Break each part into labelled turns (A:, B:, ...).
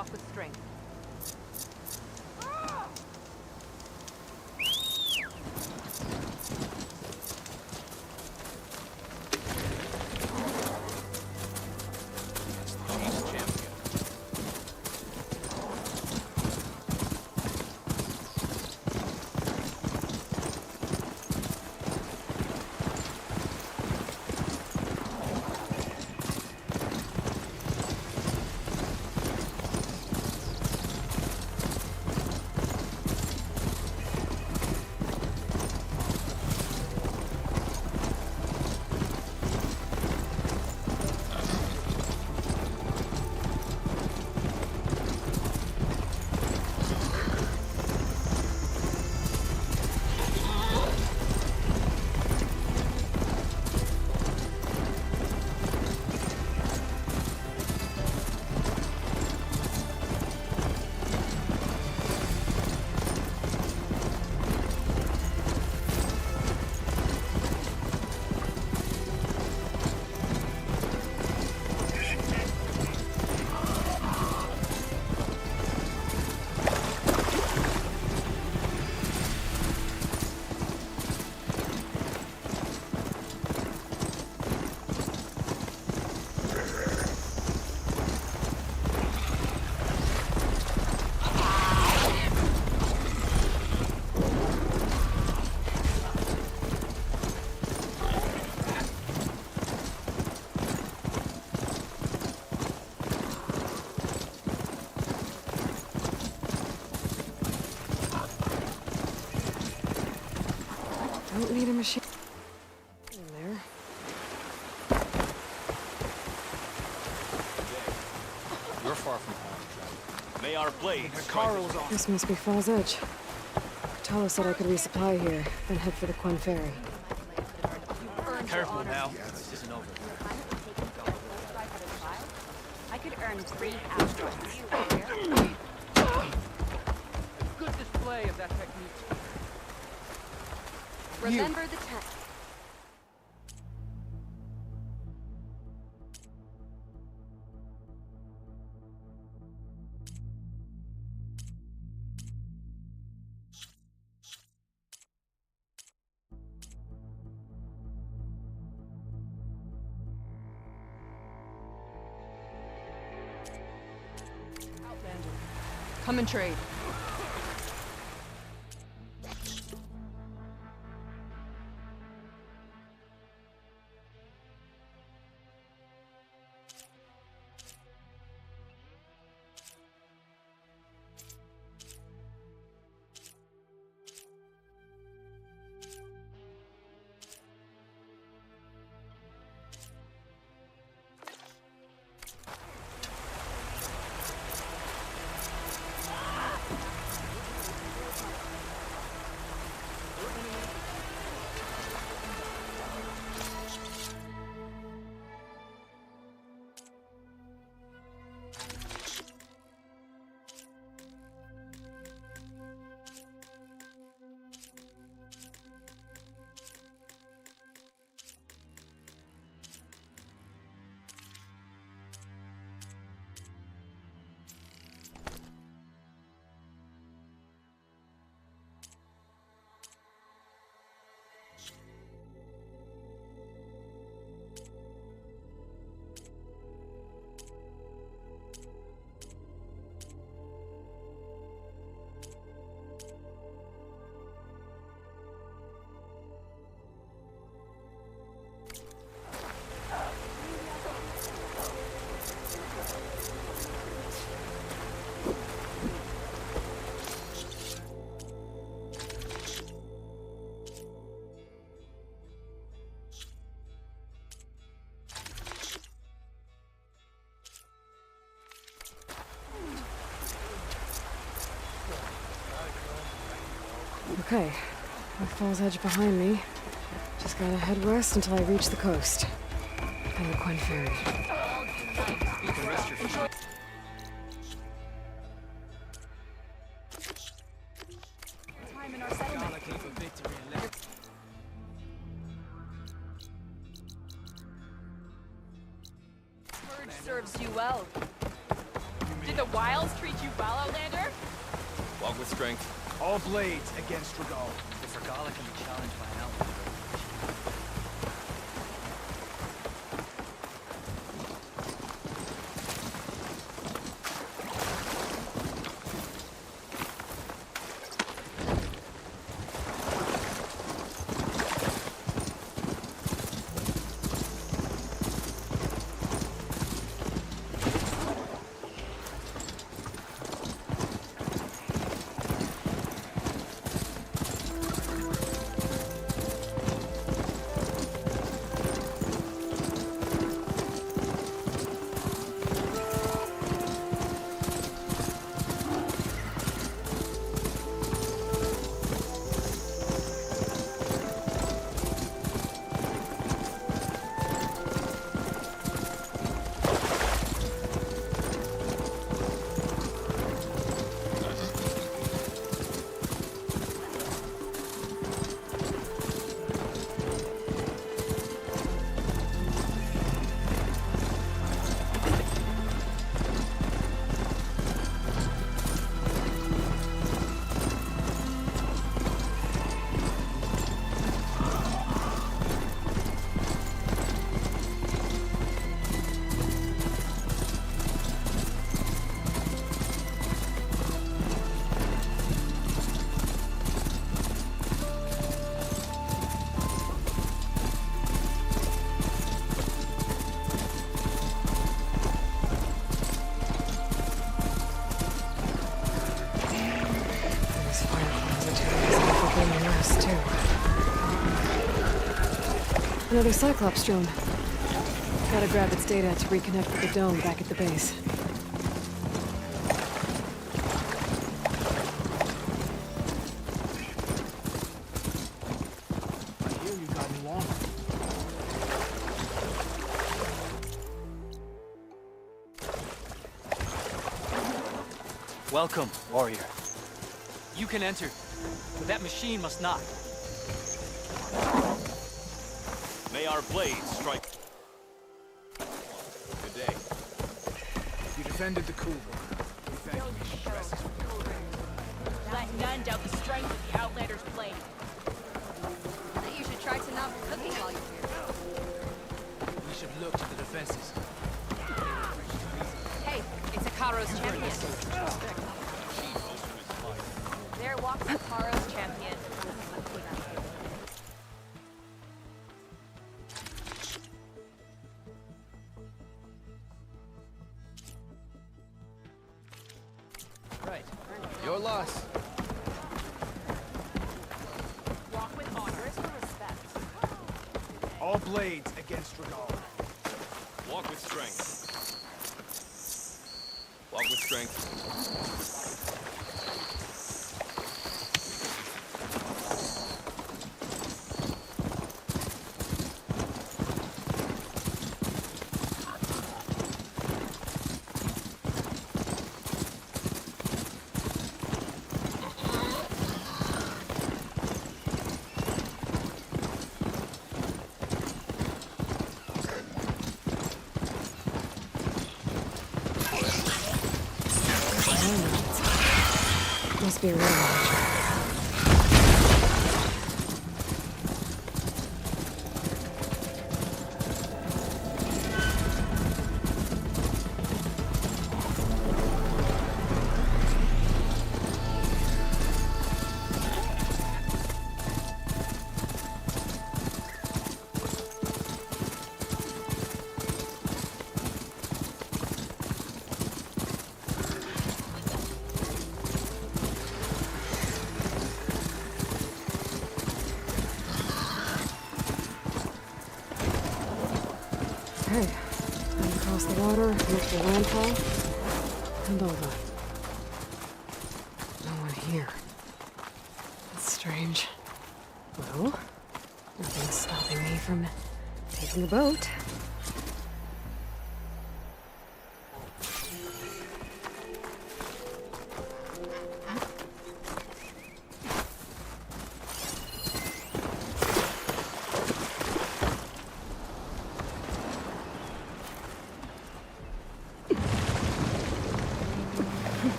A: walk with strength.
B: Don't need a machine in there.
C: You're far from home. May our blades.
D: Carl's off.
B: This must be Fall's Edge. Tala said I could resupply here, then head for the Quan Ferry.
D: Careful now. This isn't over.
A: I could earn 3 asteroids.
D: Good display of that technique.
A: Remember the time.
B: Come and trade. Okay, with Fall's Edge behind me, just gotta head west until I reach the coast. And the Quan Ferry.
D: You can rest your feet.
A: Time in our settlement. Purge serves you well. Did the wilds treat you well, Outlander?
C: Walk with strength.
E: All blades against Regal.
D: If Regala can be challenged by an outlander,
B: These fireflies are too easy for being rest, too. Another Cyclops drone. Gotta grab its data to reconnect with the dome back at the base.
E: I hear you gotten longer.
D: welcome, warrior. You can enter, but that machine must not.
C: May our blades strike. Good day.
E: You defended the Kuba. We thank you.
A: Let none doubt the strength of the Outlander's blade. I think you should try to not be cooking while you're here.
D: We should look to the defenses.
A: Hey, it's a Karo's champion. There walks a Karo's champion.
D: Right. Your loss.
A: Walk with honor. Where's the respect?
E: All blades against Regal.
C: Walk with strength. Walk with strength.
B: Must be a real launcher. Okay, time to cross the water, look for landfall, and over. No one here. That's strange. Well, nothing's stopping me from taking the boat.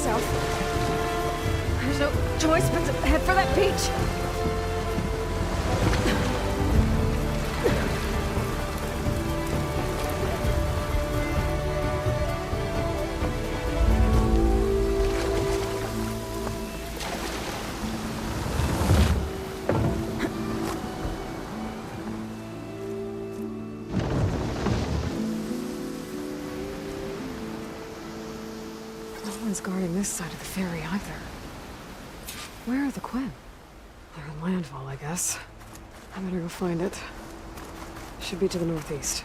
B: south. There's no choice but to head for that beach. No one's guarding this side of the ferry either. Where are the Quinn? They're in landfall, I guess. I better go find it. Should be to the northeast.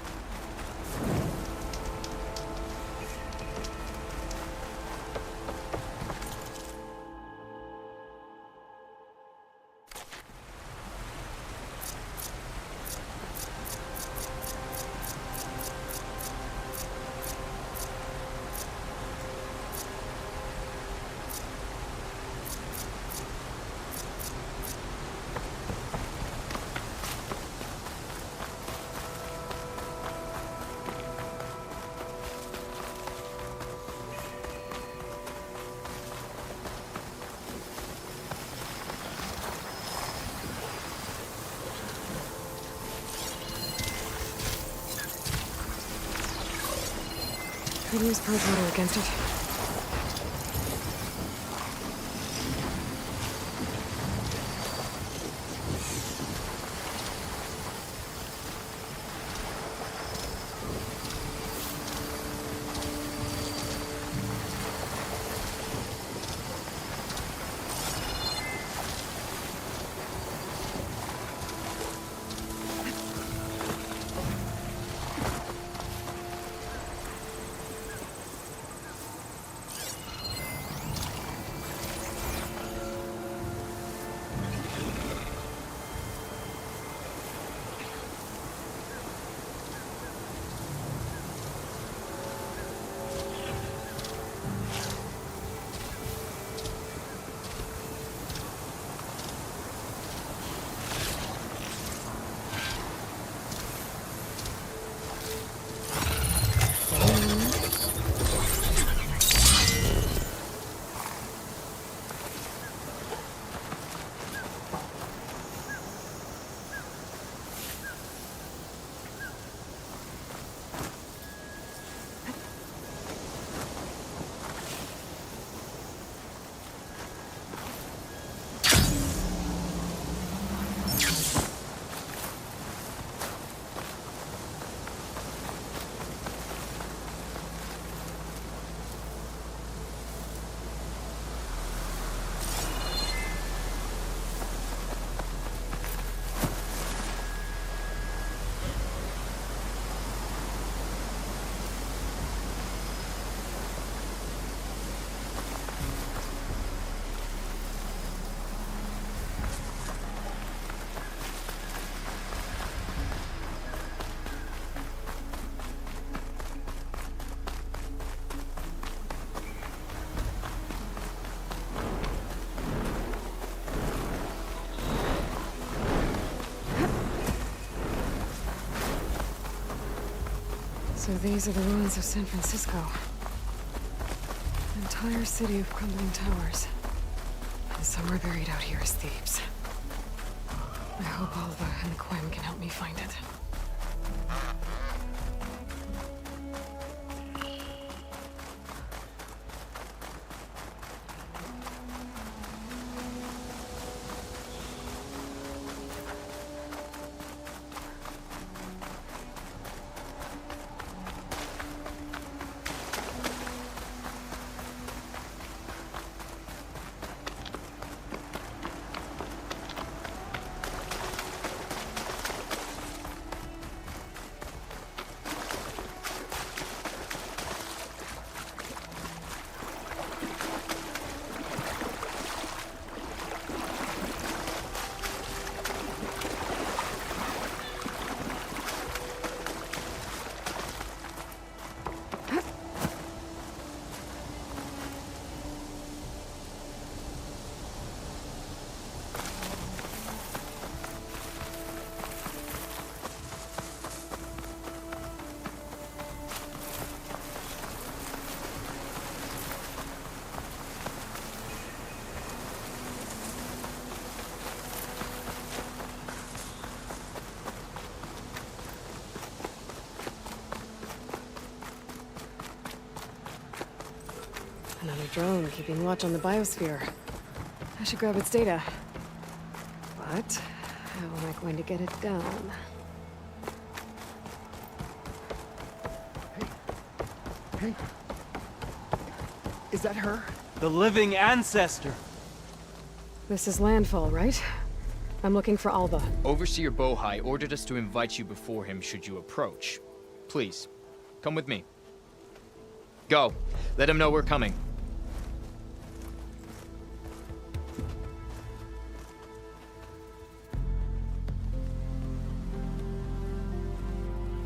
B: Could use purge water against it. So these are the ruins of San Francisco. An entire city of crumbling towers. And somewhere buried out here is Thebes. I hope Alva and the Quinn can help me find it. Another drone keeping watch on the biosphere. I should grab its data. But how am I going to get it down?
E: Hey. Is that her?
D: The living ancestor.
B: This is landfall, right? I'm looking for Alva.
F: Overseer Bohai ordered us to invite you before him should you approach. Please, come with me. Go. Let him know we're coming.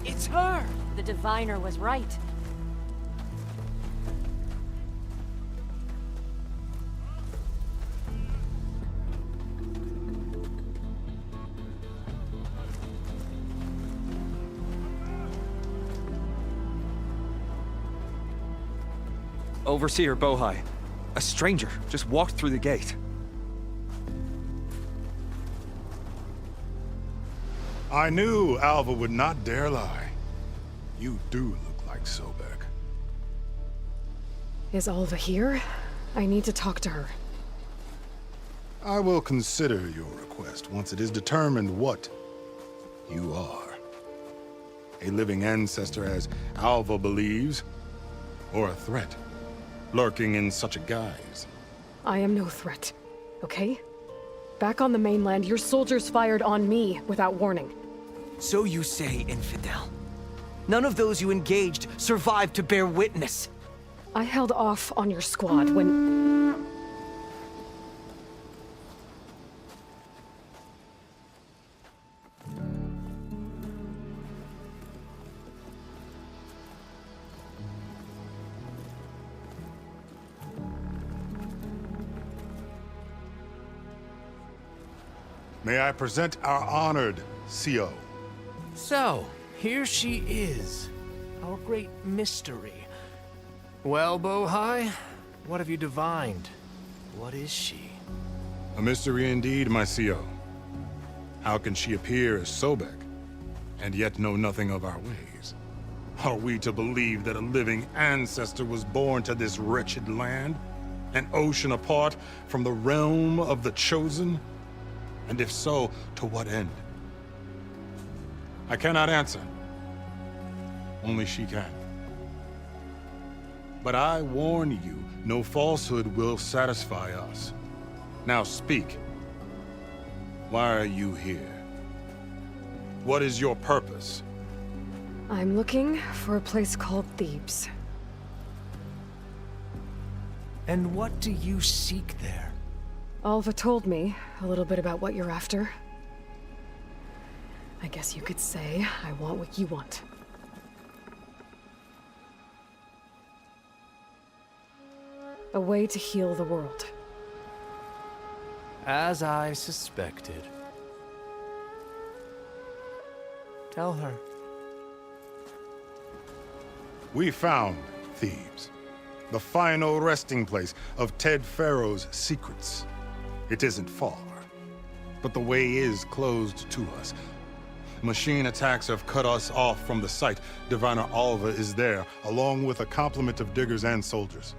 D: It's her!
A: The diviner was right.
G: Overseer Bohai. A stranger just walked through the gate.
H: I knew Alva would not dare lie. You do look like Sobek.
B: Is Alva here? I need to talk to her.
H: I will consider your request once it is determined what you are. A living ancestor, as Alva believes, or a threat, lurking in such a guise.
B: I am no threat, okay? Back on the mainland, your soldiers fired on me without warning.
I: So you say, infidel. None of those you engaged survived to bear witness.
B: I held off on your squad when...
H: May I present our honored CO.
E: So, here she is. Our great mystery. Well, Bohai, what have you divined? What is she?
H: A mystery indeed, my CO. How can she appear as Sobek, and yet know nothing of our ways? Are we to believe that a living ancestor was born to this wretched land? An ocean apart from the realm of the Chosen? And if so, to what end? I cannot answer. Only she can. But I warn you, no falsehood will satisfy us. Now speak. Why are you here? What is your purpose?
B: I'm looking for a place called Thebes.
E: And what do you seek there?
B: Alva told me a little bit about what you're after. I guess you could say I want what you want. A way to heal the world.
E: As I suspected. Tell her.
H: We found Thebes, the final resting place of Ted Faro's secrets. It isn't far, but the way is closed to us. Machine attacks have cut us off from the site. Diviner Alva is there, along with a complement of diggers and soldiers.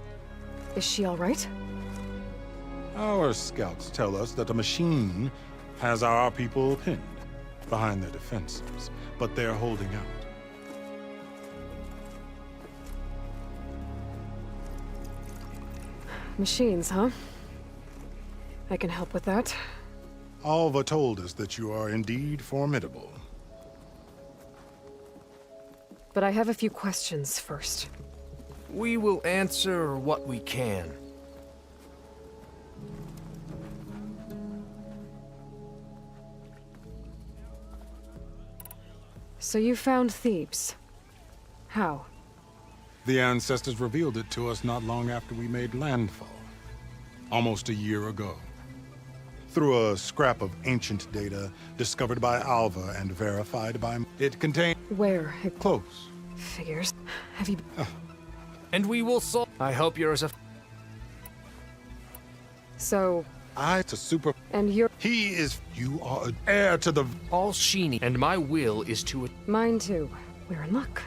B: Is she all right?
H: Our scouts tell us that a machine has our people pinned behind their defenses, but they're holding out.
B: Machines, huh? I can help with that.
H: Alva told us that you are indeed formidable.
B: But I have a few questions first.
E: We will answer what we can.
B: So you found Thebes. How?
H: The ancestors revealed it to us not long after we made landfall. Almost a year ago. Through a scrap of ancient data discovered by Alva and verified by... It contained...
B: Where?
H: Close.
B: Figures. Have you...
E: And we will solve. I hope you're as a.
B: So...
H: To super...
B: And you're...
H: He is... You are an heir to the...
E: All Sheeny, and my will is to.
B: Mine too. We're in luck.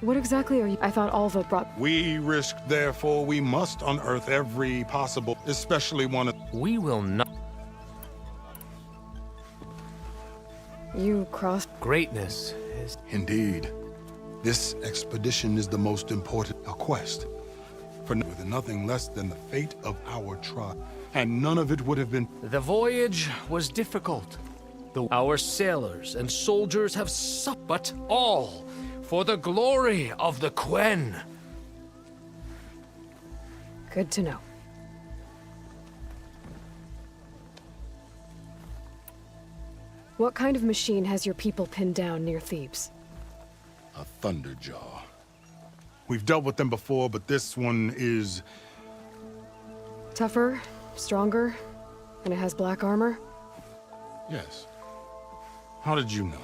B: What exactly are you? I thought Alva brought.
H: We risk, therefore, we must unearth every possible, especially one of...
E: We will not.
B: You crossed.
E: Greatness is.
H: Indeed. This expedition is the most important quest. For nothing less than the fate of our tribe. And none of it would have been...
E: The voyage was difficult. Our sailors and soldiers have suffered, but all for the glory of the Quen.
B: Good to know. What kind of machine has your people pinned down near Thebes?
H: A Thunderjaw. We've dealt with them before, but this one is...
B: Tougher, stronger, and it has black armor?
H: Yes. How did you know?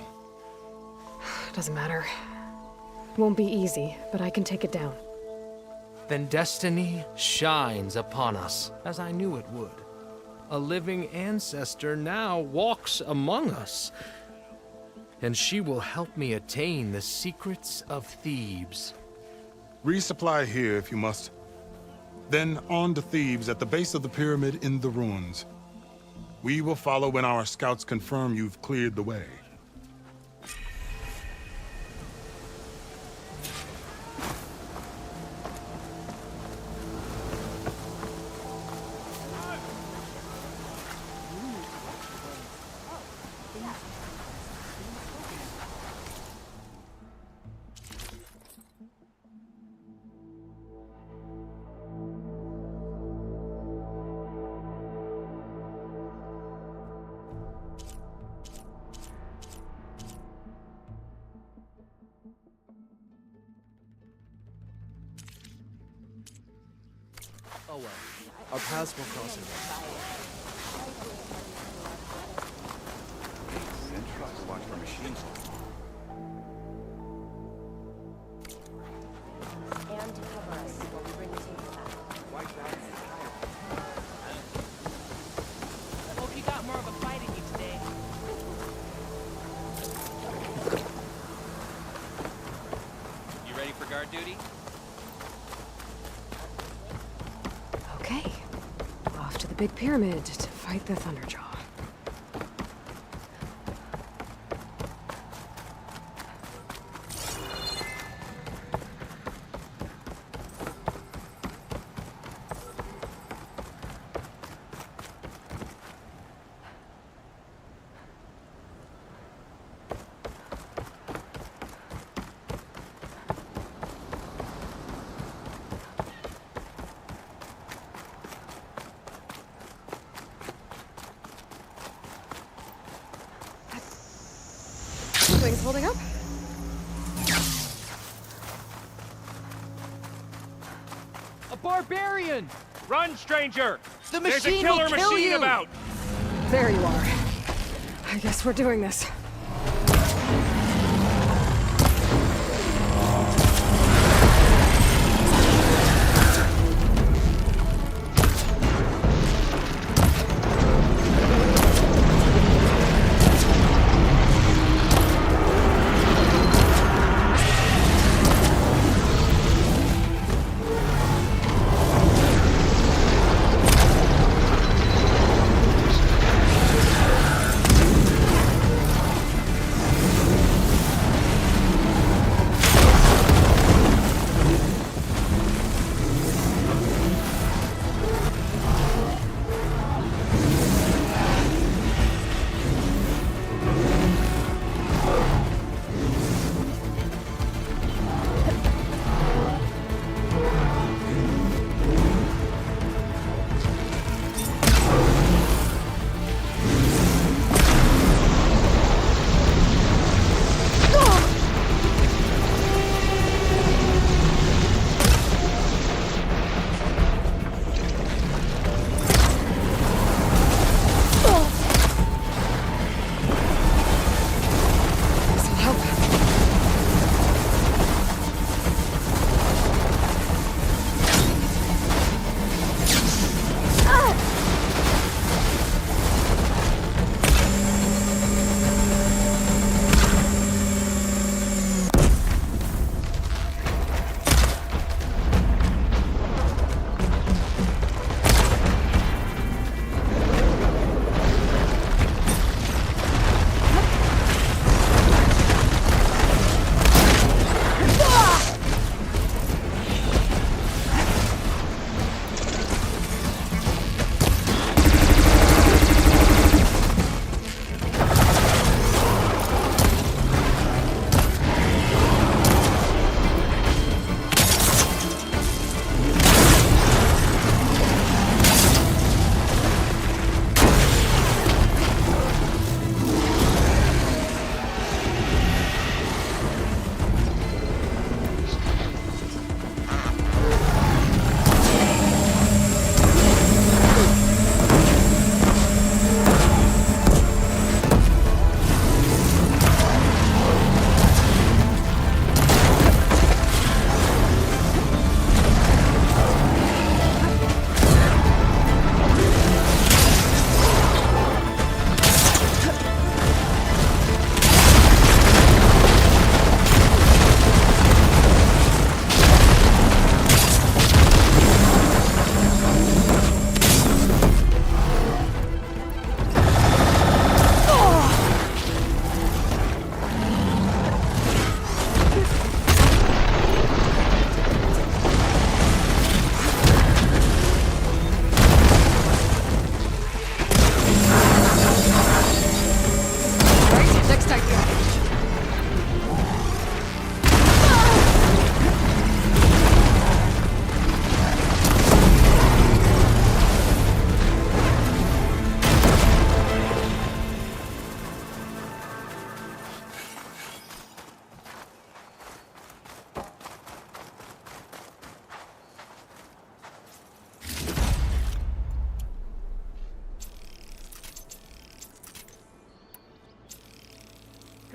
B: Doesn't matter. Won't be easy, but I can take it down.
E: Then destiny shines upon us, as I knew it would. A living ancestor now walks among us, and she will help me attain the secrets of Thebes.
H: Resupply here if you must. Then on to Thebes at the base of the pyramid in the ruins. We will follow when our scouts confirm you've cleared the way.
J: Oh well, our paths will cross again.
C: Watch for machines.
A: And to cover us while we bring the team back. Hope you got more of a fight in you today.
C: You ready for guard duty?
B: Okay. Off to the big pyramid to fight the Thunderjaw. Things holding up?
D: A barbarian!
C: Run, stranger!
I: The
C: There's a
I: machine
C: killer
I: will kill
C: machine
I: you!
C: about!
B: There you are. I guess we're doing this.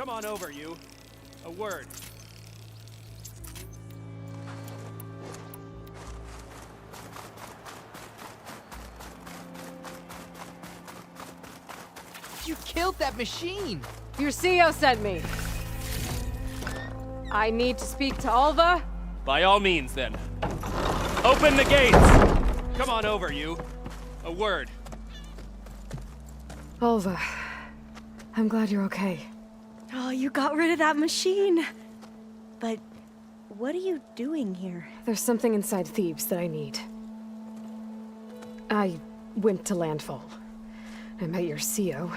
J: Come on over, you. A word.
D: You killed that machine!
B: Your CEO sent me. I need to speak to Alva.
J: By all means, then. Open the gates! Come on over, you. A word.
B: Alva, I'm glad you're okay.
K: Oh, you got rid of that machine. But what are you doing here?
B: There's something inside Thebes that I need. I went to landfall. I met your CEO.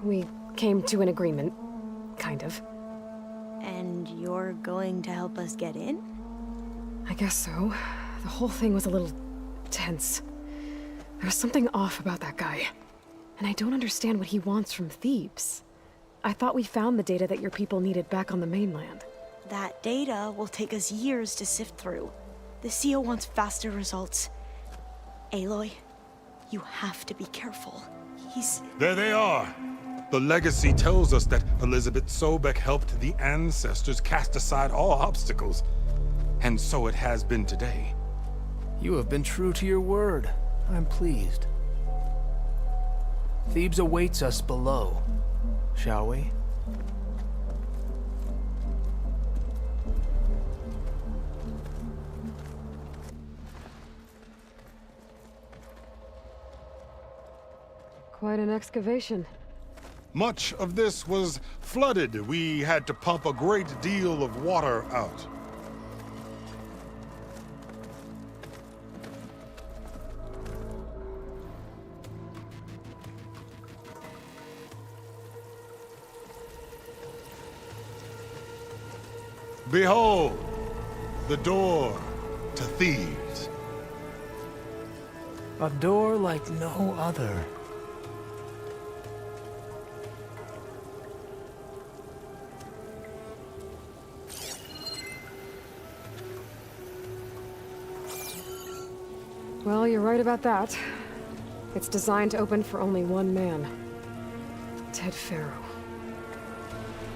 B: We came to an agreement, kind of.
K: And you're going to help us get in?
B: I guess so. The whole thing was a little tense. There was something off about that guy. And I don't understand what he wants from Thebes. I thought we found the data that your people needed back on the mainland.
K: That data will take us years to sift through. The CEO wants faster results. Aloy, you have to be careful.
H: There they are! The legacy tells us that Elizabeth Sobek helped the ancestors cast aside all obstacles. And so it has been today.
E: You have been true to your word. I'm pleased. Thebes awaits us below. Shall we?
B: Quite an excavation.
H: Much of this was flooded. We had to pump a great deal of water out. Behold, the door to Thebes.
E: A door like no other.
B: Well, you're right about that. It's designed to open for only one man. Ted Faro.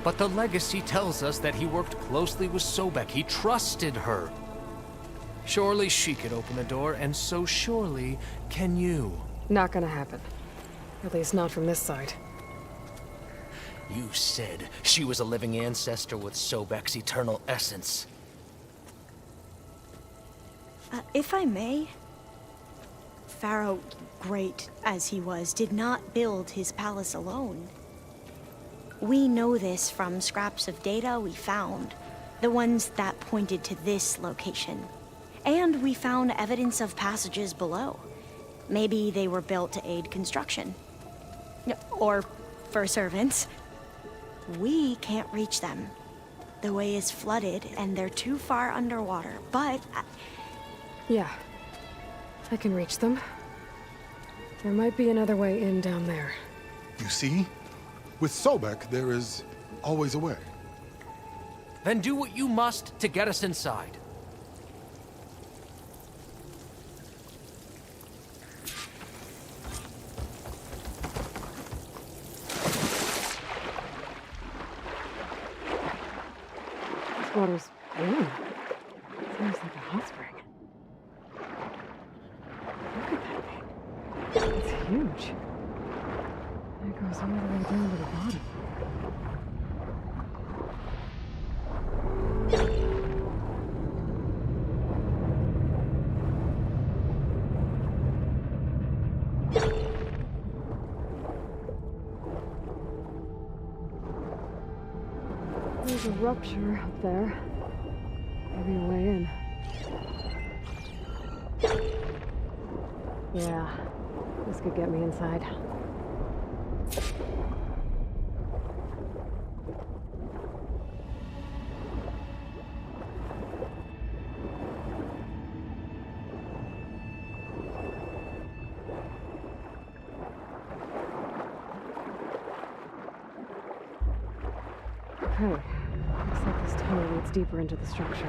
E: But the legacy tells us that he worked closely with Sobek. He trusted her. Surely she could open the door, and so surely can you.
B: Not gonna happen. At least not from this side.
E: You said she was a living ancestor with Sobek's eternal essence.
K: If I may, Faro, great as he was, did not build his palace alone. We know this from scraps of data we found, the ones that pointed to this location. And we found evidence of passages below. Maybe they were built to aid construction. Or for servants. We can't reach them. The way is flooded and they're too far underwater, but...
B: Yeah. I can reach them. There might be another way in down there.
H: You see? With Sobek, there is always a way.
E: Then do what you must to get us inside.
B: This water's warm. Seems like a hot spring. Look at that thing. It's huge. It goes all the way down to the bottom. There's a rupture up there. Maybe a way in. Yeah, this could get me inside. Okay, looks like this tunnel leads deeper into the structure.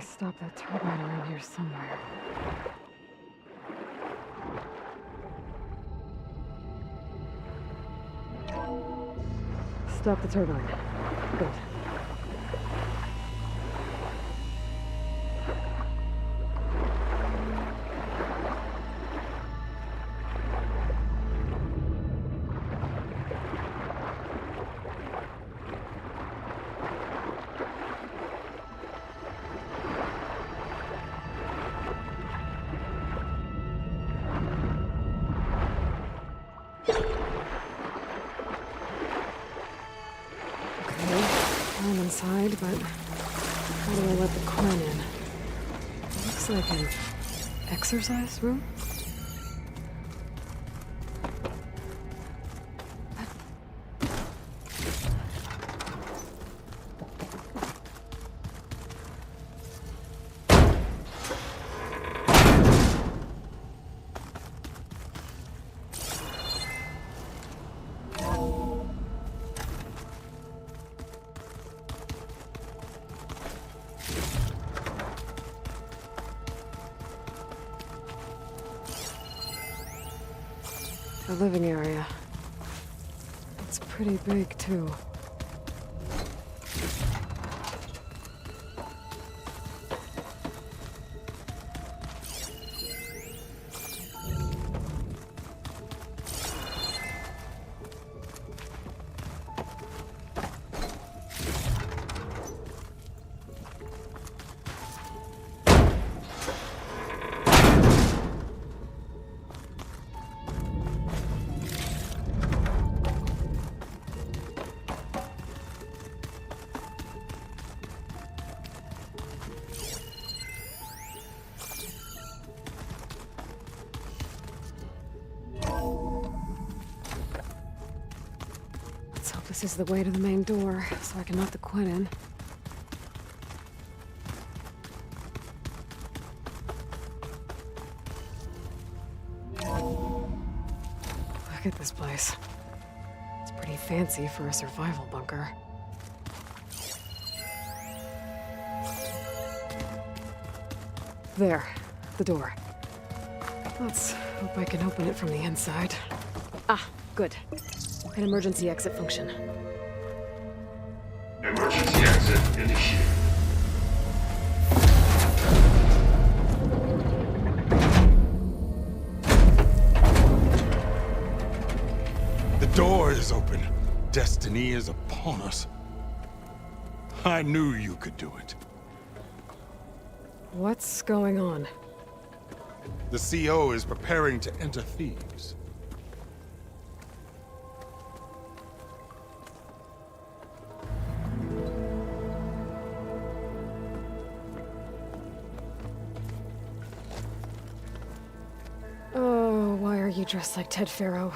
B: stop that turbine around here somewhere. Stop the turbine. Good. I'm inside, but how do I let the Queen in? It looks like an exercise room. The living area. It's pretty big, too. This is the way to the main door, so I can let the Queen in. Look at this place. It's pretty fancy for a survival bunker. There, the door. Let's hope I can open it from the inside. Ah, good. An emergency exit function.
L: Emergency exit initiated.
H: The door is open. Destiny is upon us. I knew you could do it.
B: What's going on?
H: The CO is preparing to enter Thebes.
B: Oh, why are you dressed like Ted Faro?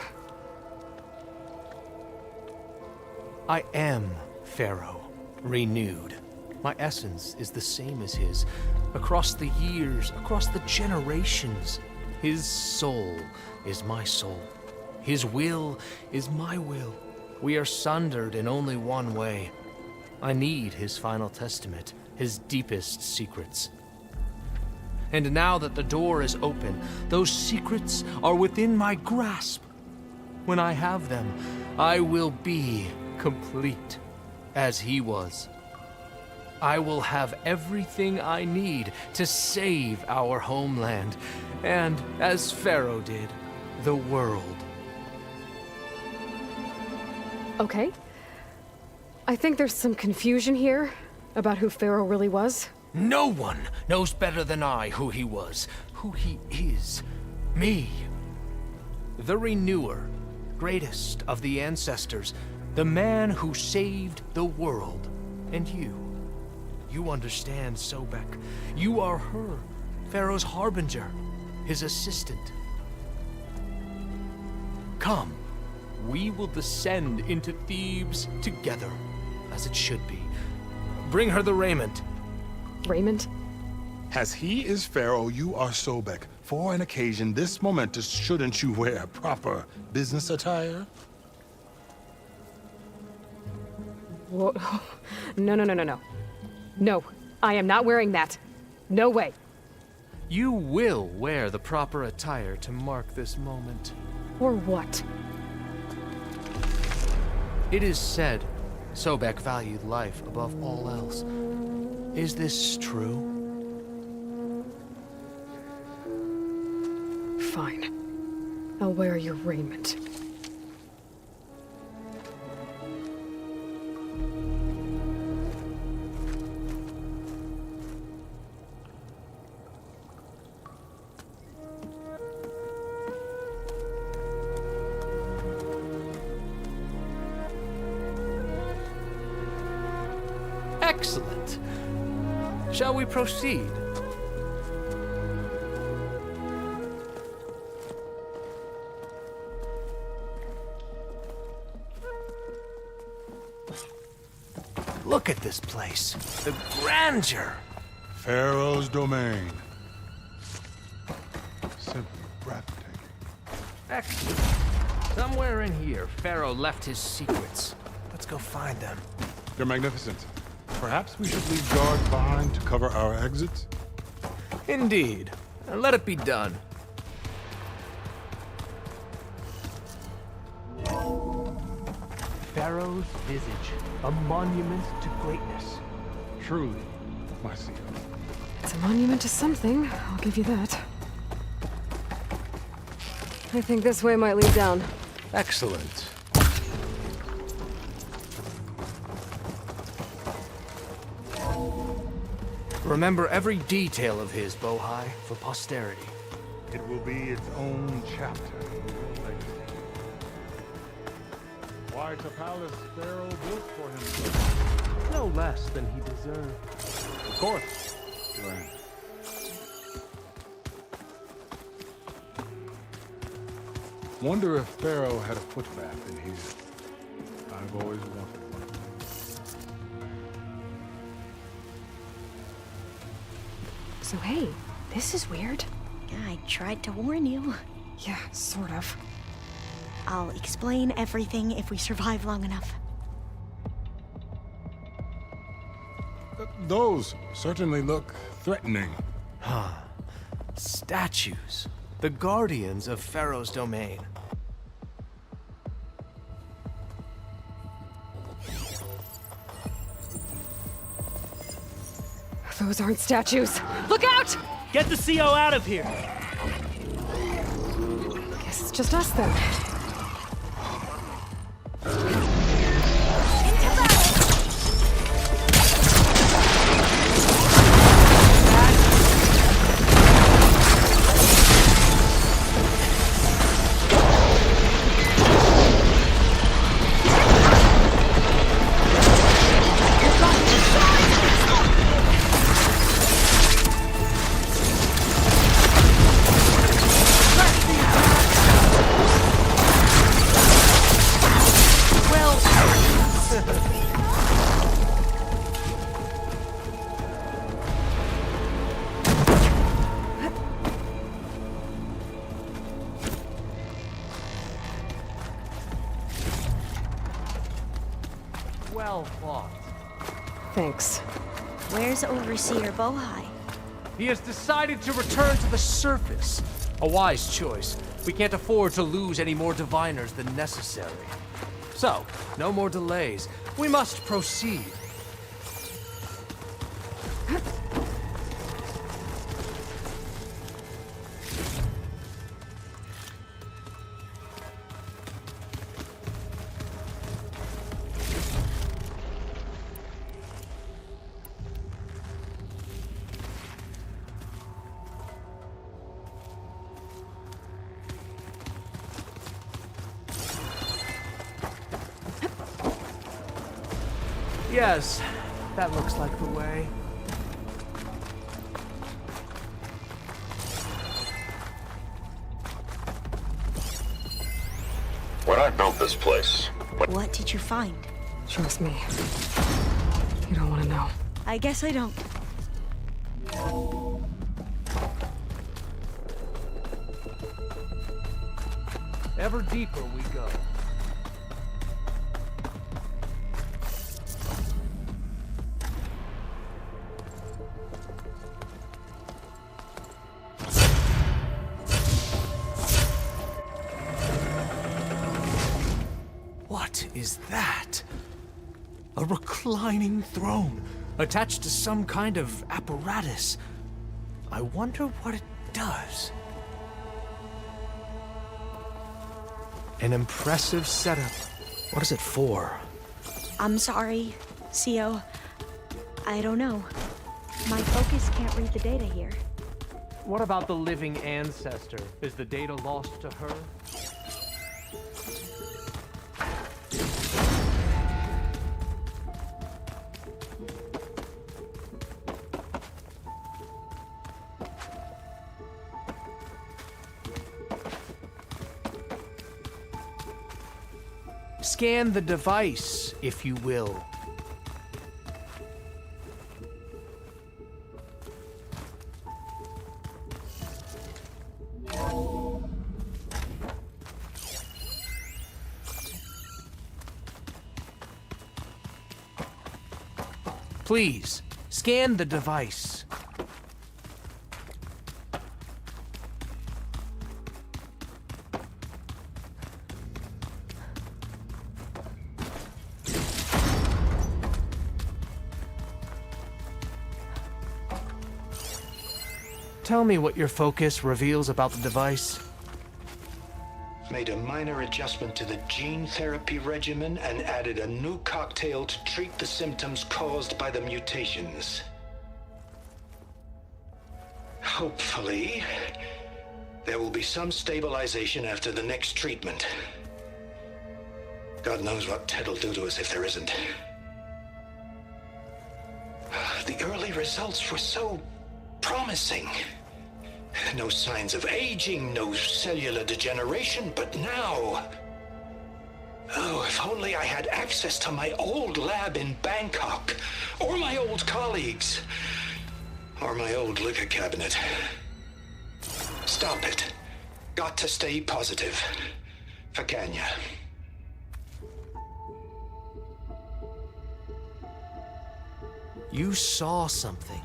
E: I am Faro, renewed. My essence is the same as his. Across the years, across the generations, his soul is my soul. His will is my will. We are sundered in only one way. I need his final testament, his deepest secrets. And now that the door is open, those secrets are within my grasp. When I have them, I will be complete, as he was. I will have everything I need to save our homeland, and, as Faro did, the world.
B: Okay. I think there's some confusion here about who Faro really was.
E: No one knows better than I who he was, who he is. Me. The Renewer, greatest of the ancestors, the man who saved the world. And you. You understand, Sobek. You are her, Pharaoh's harbinger, his assistant. Come, we will descend into Thebes together, as it should be. Bring her the raiment.
B: Raymond?
H: As he is Pharaoh, you are Sobek. For an occasion this momentous, shouldn't you wear proper business attire?
B: Whoa. No. No, I am not wearing that. No way.
E: You will wear the proper attire to mark this moment.
B: Or what?
E: It is said Sobek valued life above all else. Is this true?
B: Fine. I'll wear your raiment.
E: Excellent. Shall we proceed? Look at this place. The grandeur.
H: Pharaoh's domain. Simply breathtaking.
E: Excellent. Somewhere in here, Pharaoh left his secrets. Let's go find them.
H: Your Magnificence, perhaps we should leave guards behind to cover our exits?
E: Indeed. And let it be done.
M: Pharaoh's visage, a monument to greatness.
H: Truly, my CEO.
B: It's a monument to something, I'll give you that. I think this way might lead down.
E: Excellent. Remember every detail of his, Bohai, for posterity.
H: It will be its own chapter in your legacy. Quite a palace Pharaoh built for himself.
M: No less than he deserved.
H: Of course, Your Honor. Wonder if Pharaoh had a footbath in here. I've always wanted one.
B: So hey, this is weird.
K: I tried to warn you.
B: Yeah, sort of.
K: I'll explain everything if we survive long enough.
H: Those certainly look threatening.
E: Huh. Statues. The guardians of Pharaoh's domain.
B: Those aren't statues. Look out!
M: Get the CO out of here!
B: Guess it's just us then.
E: Well fought.
B: Thanks.
K: Where's Overseer Bohai?
E: He has decided to return to the surface. A wise choice. We can't afford to lose any more diviners than necessary. So, no more delays. We must proceed. Yes, that looks like the way.
L: When I built this place,
K: What did you find?
B: Trust me. You don't want to know.
K: I guess I don't.
E: Ever deeper we go. What is that? A reclining throne, attached to some kind of apparatus. I wonder what it does. An impressive setup. What is it for?
K: I'm sorry, CO. I don't know. My focus can't read the data here.
M: What about the living ancestor? Is the data lost to her?
E: Scan the device, if you will. Please, scan the device. Tell me what your focus reveals about the device.
N: Made a minor adjustment to the gene therapy regimen and added a new cocktail to treat the symptoms caused by the mutations. Hopefully, there will be some stabilization after the next treatment. God knows what Ted'll do to us if there isn't. The early results were so promising. No signs of aging, no cellular degeneration, but now... Oh, if only I had access to my old lab in Bangkok, or my old colleagues, or my old liquor cabinet. Stop it. Got to stay positive. For Kenya.
E: You saw something.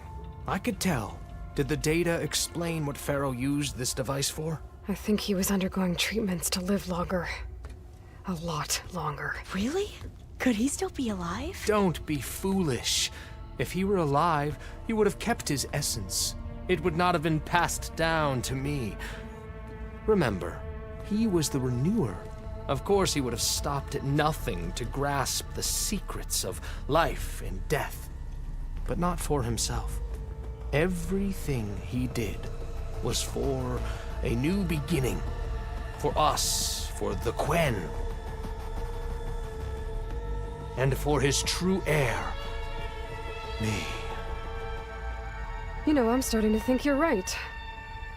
E: I could tell. Did the data explain what Faro used this device for?
B: I think he was undergoing treatments to live longer. A lot longer.
K: Really? Could he still be alive?
E: Don't be foolish. If he were alive, he would have kept his essence. It would not have been passed down to me. Remember, he was the renewer. Of course, he would have stopped at nothing to grasp the secrets of life and death. But not for himself. Everything he did was for a new beginning. For us, for the Quen. And for his true heir, me.
B: You know, I'm starting to think you're right.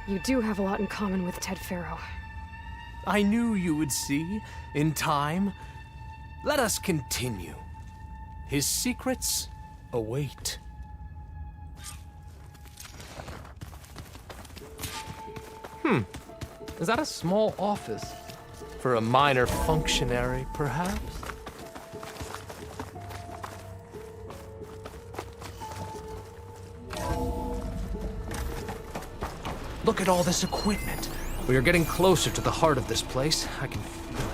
B: You do have a lot in common with Ted Faro.
E: I knew you would see, in time. Let us continue. His secrets await. Is that a small office? For a minor functionary, perhaps? Look at all this equipment. We are getting closer to the heart of this place. I can feel it.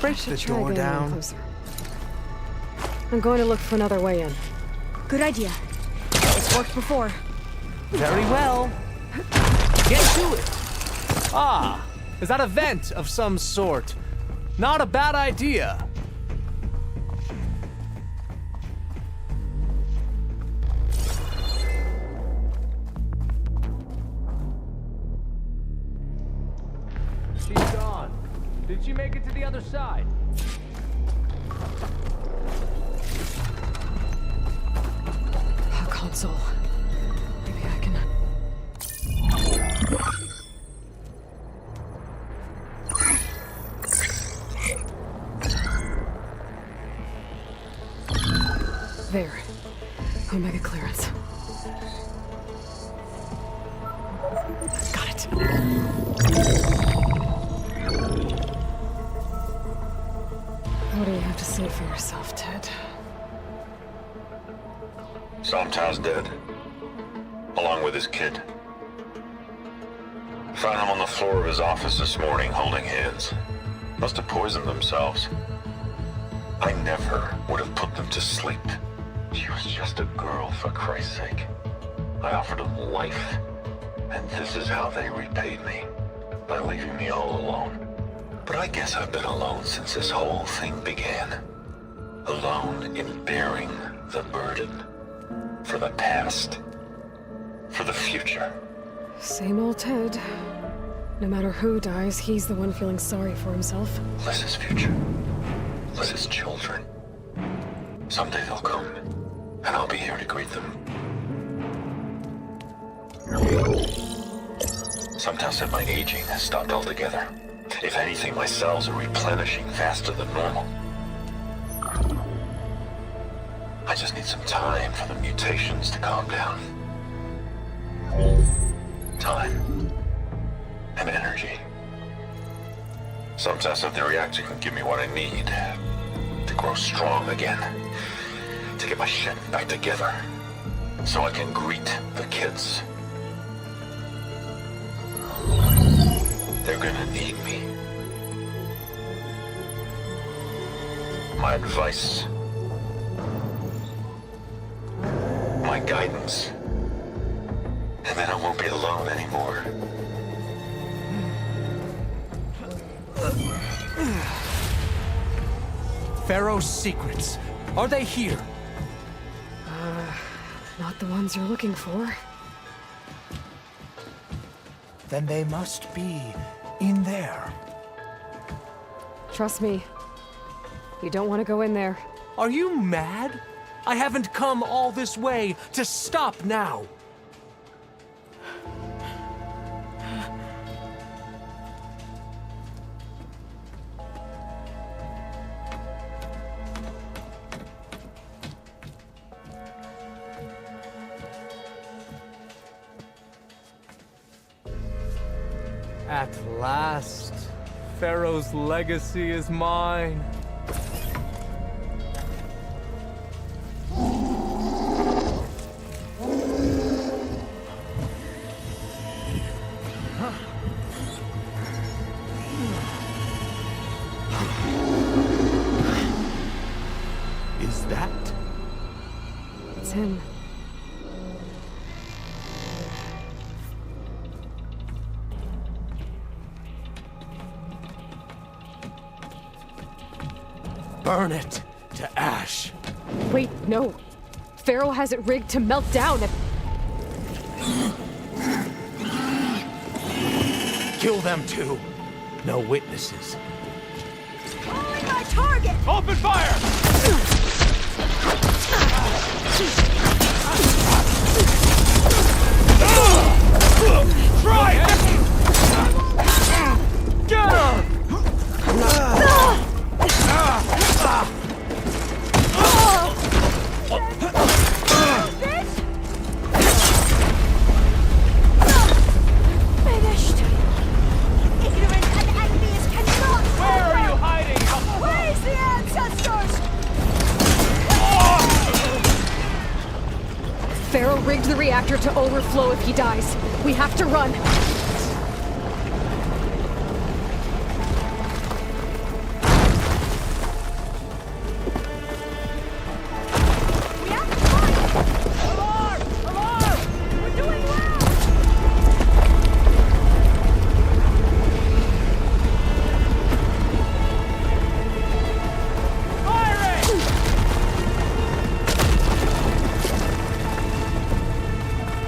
E: Break the door down.
B: Closer. I'm going to look for another way in.
K: Good idea. It's worked before.
E: Very well. Get to it. Ah, is that a vent of some sort? Not a bad idea.
M: She's gone. Did she make it to the other side?
B: A console. Maybe I can... There. Omega clearance. Got it. What do you have to say for yourself, Ted?
L: Somta's dead. Along with his kid. Found him on the floor of his office this morning, holding hands. Must have poisoned themselves. I never would have put them to sleep. She was just a girl, for Christ's sake. I offered them life, and this is how they repaid me, by leaving me all alone. But I guess I've been alone since this whole thing began. Alone in bearing the burden. For the past. For the future.
B: Same old Ted. No matter who dies, he's the one feeling sorry for himself.
L: Liz's future. Liz's children. Someday they'll come, and I'll be here to greet them. Sometimes said my aging has stopped altogether. If anything, my cells are replenishing faster than normal. I just need some time for the mutations to calm down. Time. And energy. Sometimes said the reactor can give me what I need to grow strong again. To get my shit back together. So I can greet the kids. They're gonna need me. My advice. My guidance. And then I won't be alone anymore.
M: Faro's secrets. Are they here?
B: Not the ones you're looking for.
M: Then they must be in there.
B: Trust me. You don't want to go in there.
M: Are you mad? I haven't come all this way to stop now. At last, Faro's legacy is mine. Is that?
B: It's him.
M: Burn it to ash.
B: Wait, no. Faro has it rigged to melt down if...
M: Kill them too. No witnesses.
A: Calling my target!
M: Open fire! Right! Get her!
A: Finished! Ignorant and envious cannot...
M: Where are you hiding?
A: Praise the ancestors!
B: Faro rigged the reactor to overflow if he dies. We have to run.
A: We have to find it! Alarm! Alarm! We're doing well!
M: Firing!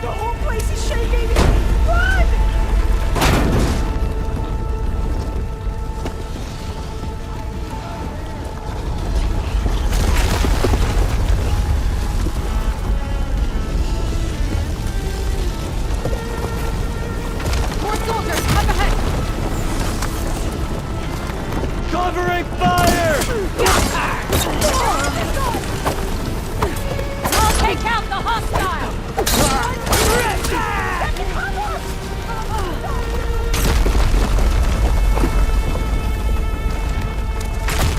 A: The whole place is shaking! Run!
J: Covering fire!
A: I'll take out the hostile!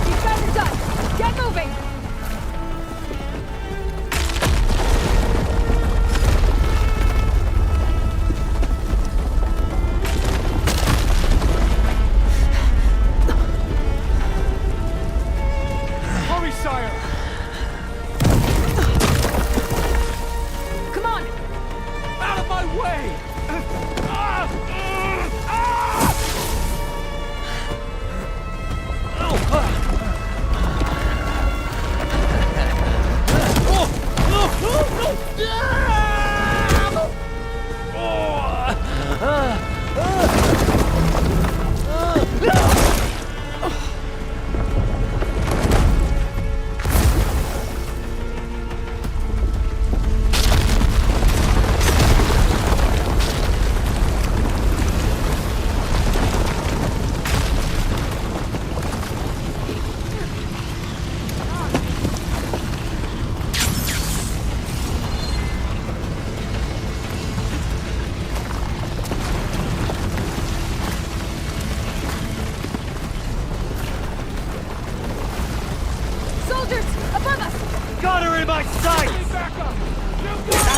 A: These guys are done! Get moving!
J: Hurry, sire!
A: Come on!
J: Out of my way!
A: Soldiers! Above us!
J: Got her in my sights! Back up! You go!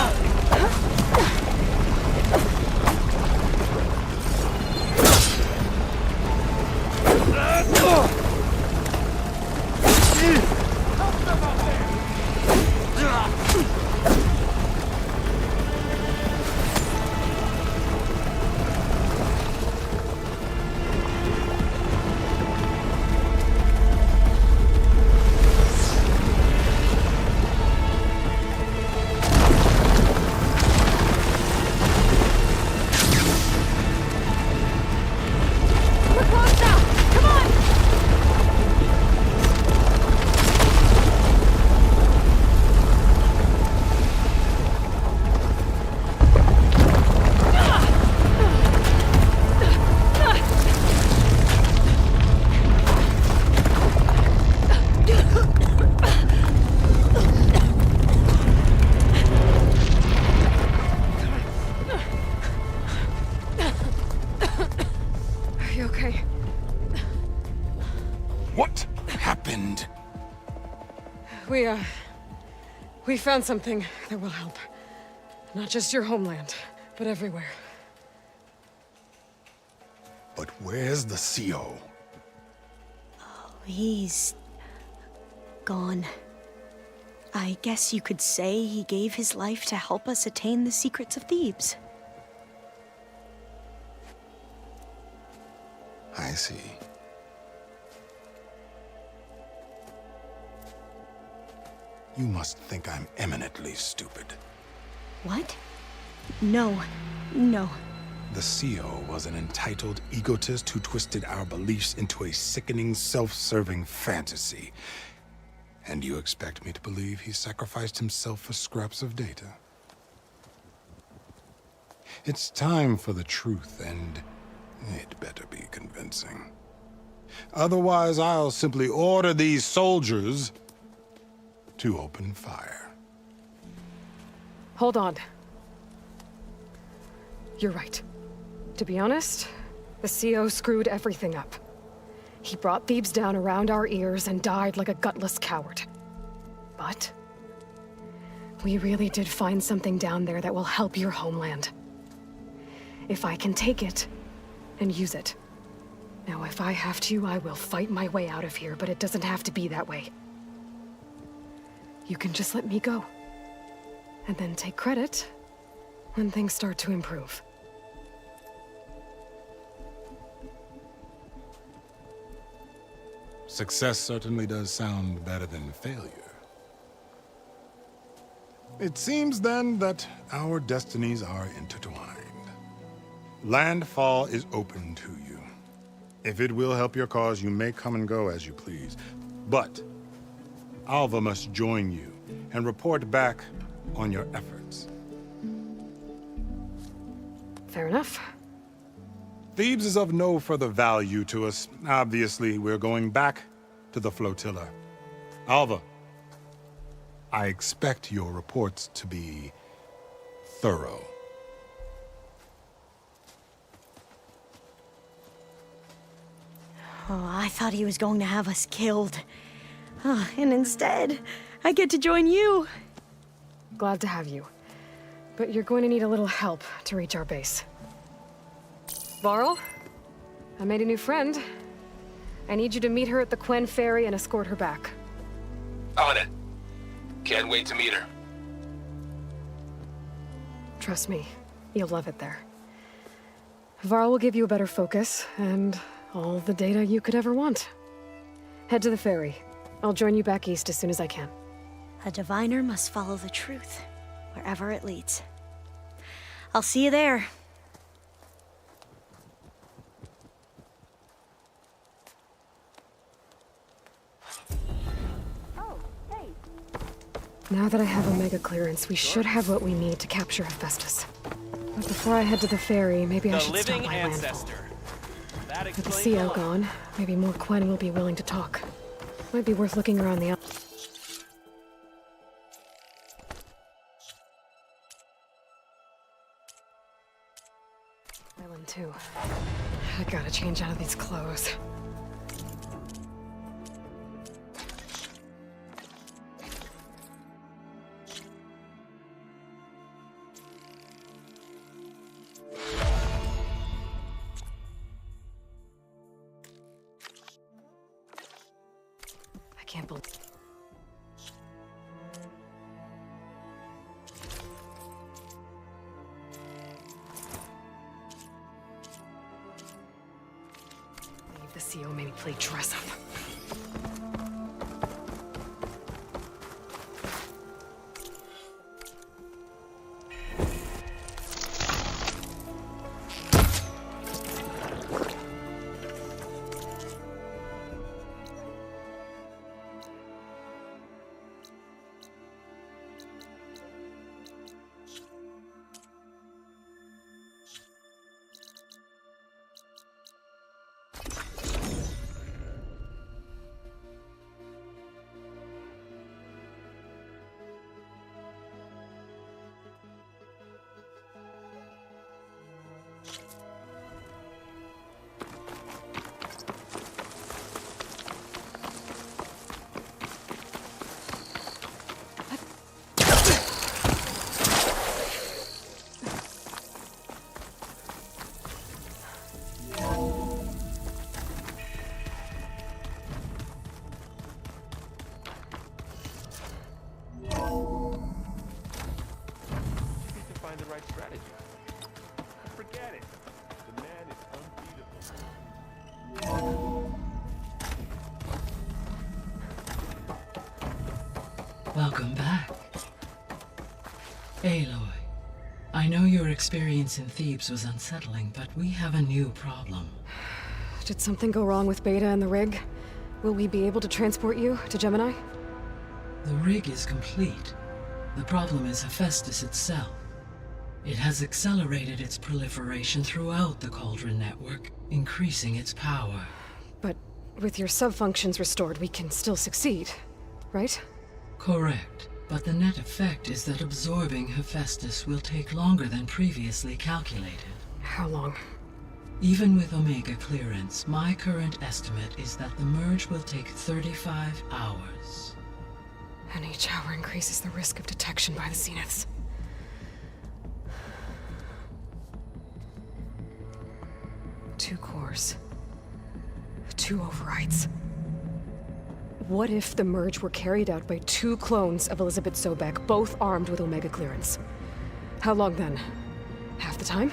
A: We're close now! Come on!
B: Are you okay?
H: What happened?
B: We found something that will help. Not just your homeland, but everywhere.
H: But where's the CO?
K: He's gone. I guess you could say he gave his life to help us attain the secrets of Thebes.
H: I see. You must think I'm eminently stupid.
K: What? No. No.
H: The CO was an entitled egotist who twisted our beliefs into a sickening, self-serving fantasy. And you expect me to believe he sacrificed himself for scraps of data? It's time for the truth, and it better be convincing. Otherwise, I'll simply order these soldiers to open fire.
B: Hold on. You're right. To be honest, the CO screwed everything up. He brought Thebes down around our ears and died like a gutless coward. But we really did find something down there that will help your homeland. If I can take it and use it. Now, if I have to, I will fight my way out of here, but it doesn't have to be that way. You can just let me go. And then take credit when things start to improve.
H: Success certainly does sound better than failure. It seems then that our destinies are intertwined. Landfall is open to you. If it will help your cause, you may come and go as you please. But Alva must join you and report back on your efforts.
B: Fair enough.
H: Thebes is of no further value to us. Obviously, we're going back to the flotilla. Alva, I expect your reports to be thorough.
K: Oh, I thought he was going to have us killed. Oh, and instead, I get to join you.
B: Glad to have you. But you're going to need a little help to reach our base. Varl, I made a new friend. I need you to meet her at the Quen ferry and escort her back.
O: On it. Can't wait to meet her.
B: Trust me, you'll love it there. Varl will give you a better focus, and all the data you could ever want. Head to the ferry. I'll join you back east as soon as I can.
K: A diviner must follow the truth, wherever it leads. I'll see you there.
B: Now that I have Omega clearance, we should have what we need to capture Hephaestus. But before I head to the ferry, maybe I should stop by landfall. With the CO gone, maybe more Quen will be willing to talk. Might be worth looking around the island too. I gotta change out of these clothes. I can't believe. The CO made me play dress up.
P: Welcome back. Aloy, I know your experience in Thebes was unsettling, but we have a new problem.
B: Did something go wrong with Beta and the rig? Will we be able to transport you to Gemini?
P: The rig is complete. The problem is Hephaestus itself. It has accelerated its proliferation throughout the Cauldron network, increasing its power.
B: But with your sub-functions restored, we can still succeed, right?
P: Correct. But the net effect is that absorbing Hephaestus will take longer than previously calculated.
B: How long?
P: Even with Omega clearance, my current estimate is that the merge will take 35 hours.
B: And each hour increases the risk of detection by the Zeniths. Two cores. Two overrides. What if the merge were carried out by two clones of Elizabeth Sobek, both armed with Omega clearance? How long then? Half the time?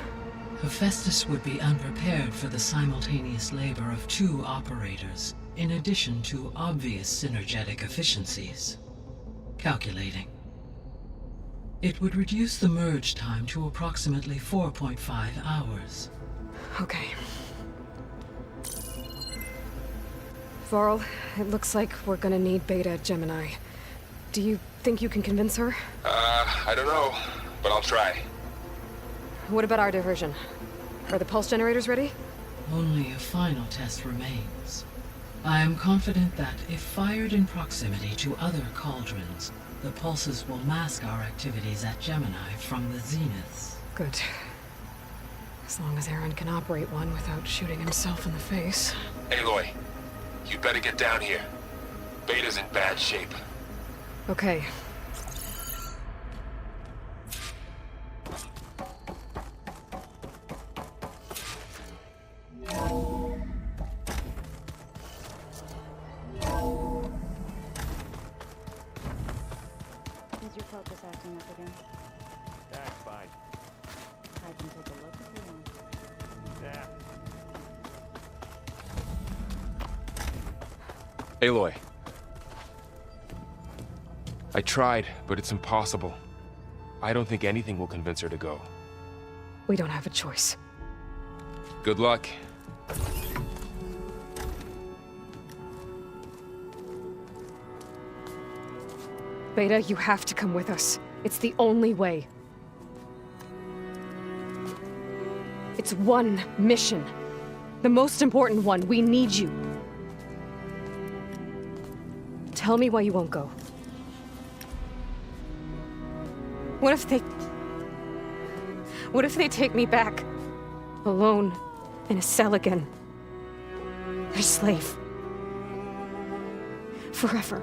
P: Hephaestus would be unprepared for the simultaneous labor of two operators, in addition to obvious synergetic efficiencies. Calculating. It would reduce the merge time to approximately 4.5 hours.
B: Okay. Varl, it looks like we're gonna need Beta at Gemini. Do you think you can convince her?
O: I don't know, but I'll try.
B: What about our diversion? Are the pulse generators ready?
P: Only a final test remains. I am confident that if fired in proximity to other cauldrons, the pulses will mask our activities at Gemini from the zeniths.
B: Good. As long as Aaron can operate one without shooting himself in the face.
O: Aloy, you better get down here. Beta's in bad shape.
B: Okay.
Q: Is your focus acting up again?
J: That's fine.
Q: I can take a look if you want.
J: Yeah.
O: Aloy. I tried, but it's impossible. I don't think anything will convince her to go.
B: We don't have a choice.
O: Good luck.
B: Beta, you have to come with us. It's the only way. It's one mission. The most important one. We need you. Tell me why you won't go. What if they take me back? Alone, in a cell again. A slave. Forever.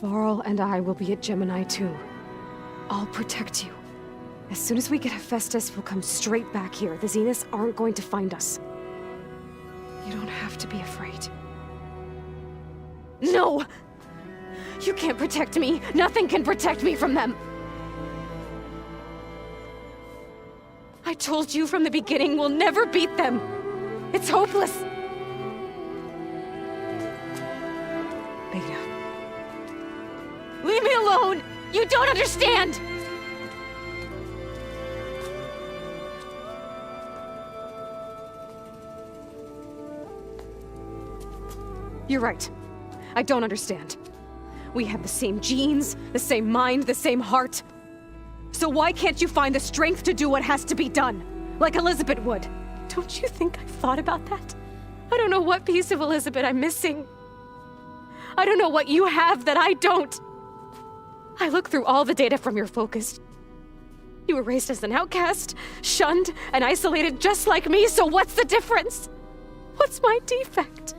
B: Varl and I will be at Gemini too. I'll protect you. As soon as we get Hephaestus, we'll come straight back here. The Zeniths aren't going to find us. You don't have to be afraid. No! You can't protect me. Nothing can protect me from them. I told you from the beginning we'll never beat them. It's hopeless. Beta. Leave me alone! You don't understand! You're right. I don't understand. We have the same genes, the same mind, the same heart. So why can't you find the strength to do what has to be done? Like Elizabeth would. Don't you think I've thought about that? I don't know what piece of Elizabeth I'm missing. I don't know what you have that I don't. I look through all the data from your focus. You were raised as an outcast, shunned, and isolated just like me, so what's the difference? What's my defect?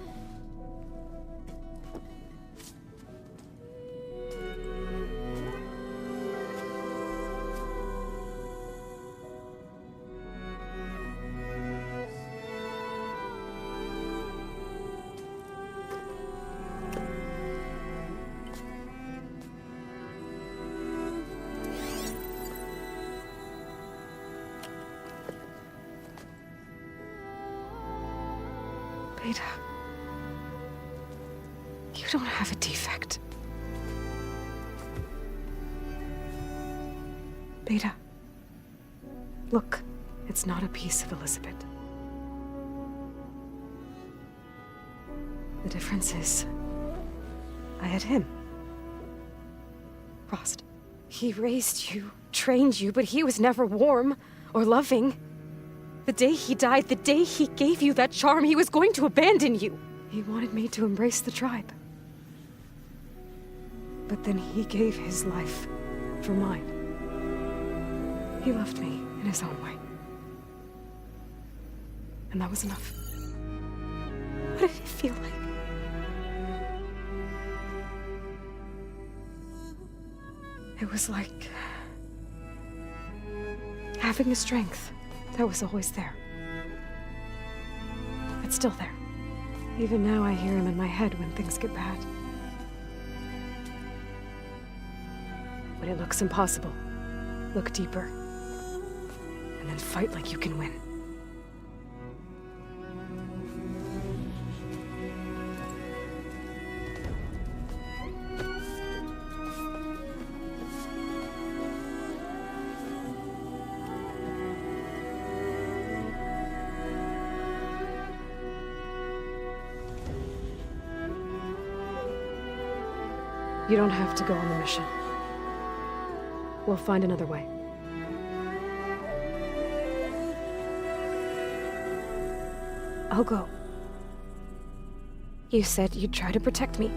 B: Beta, you don't have a defect. Beta, look, it's not a piece of Elizabeth. The difference is, I had him. Frost. He raised you, trained you, but he was never warm or loving. The day he died, the day he gave you that charm, he was going to abandon you. He wanted me to embrace the tribe. But then he gave his life for mine. He loved me in his own way. And that was enough. What did it feel like? It was like having a strength that was always there. It's still there. Even now I hear him in my head when things get bad. When it looks impossible, look deeper. And then fight like you can win. You don't have to go on the mission. We'll find another way. I'll go. You said you'd try to protect me.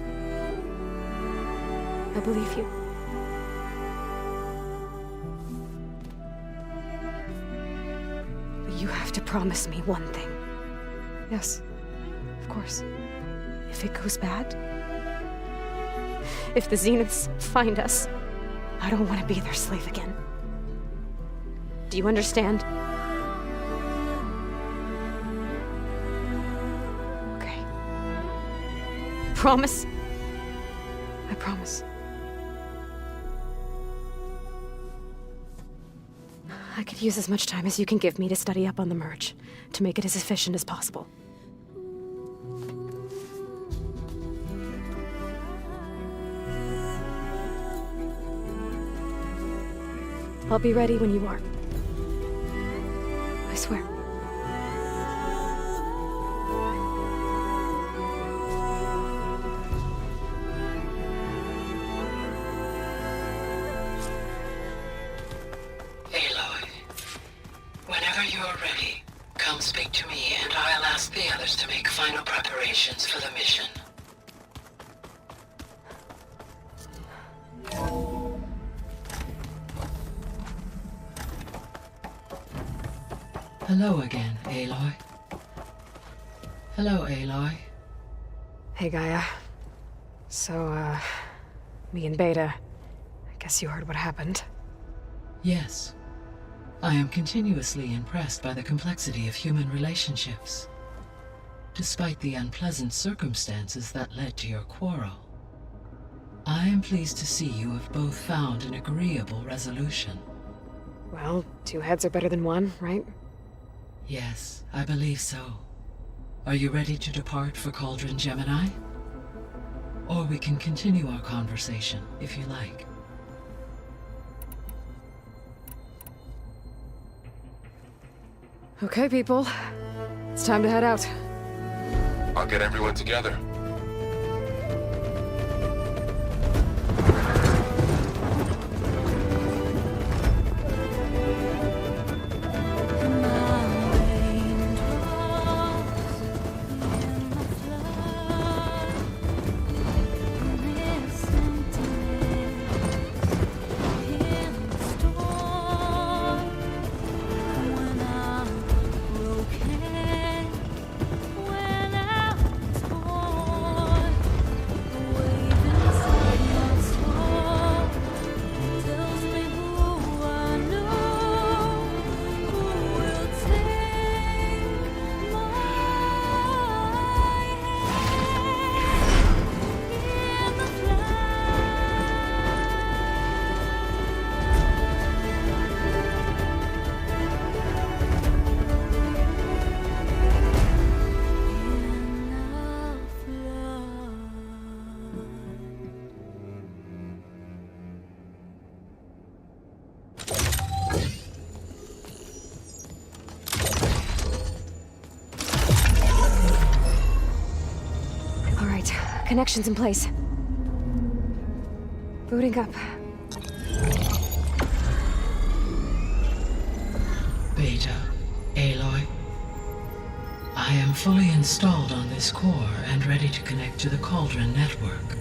B: I believe you. But you have to promise me one thing. Yes, of course. If it goes bad, if the Zeniths find us, I don't want to be their slave again. Do you understand? Okay. Promise? I promise. I could use as much time as you can give me to study up on the merge, to make it as efficient as possible. I'll be ready when you are. I swear.
P: Aloy, whenever you are ready, come speak to me and I'll ask the others to make final preparations for the mission. Hello again, Aloy. Hello, Aloy.
B: Hey, Gaia. So, me and Beta, I guess you heard what happened.
P: Yes. I am continuously impressed by the complexity of human relationships. Despite the unpleasant circumstances that led to your quarrel, I am pleased to see you have both found an agreeable resolution.
B: Well, 2 heads are better than 1, right?
P: Yes, I believe so. Are you ready to depart for Cauldron Gemini? Or we can continue our conversation, if you like.
B: Okay, people. It's time to head out.
O: I'll get everyone together.
B: Connections in place. Booting up.
P: Beta, Aloy. I am fully installed on this core and ready to connect to the Cauldron network.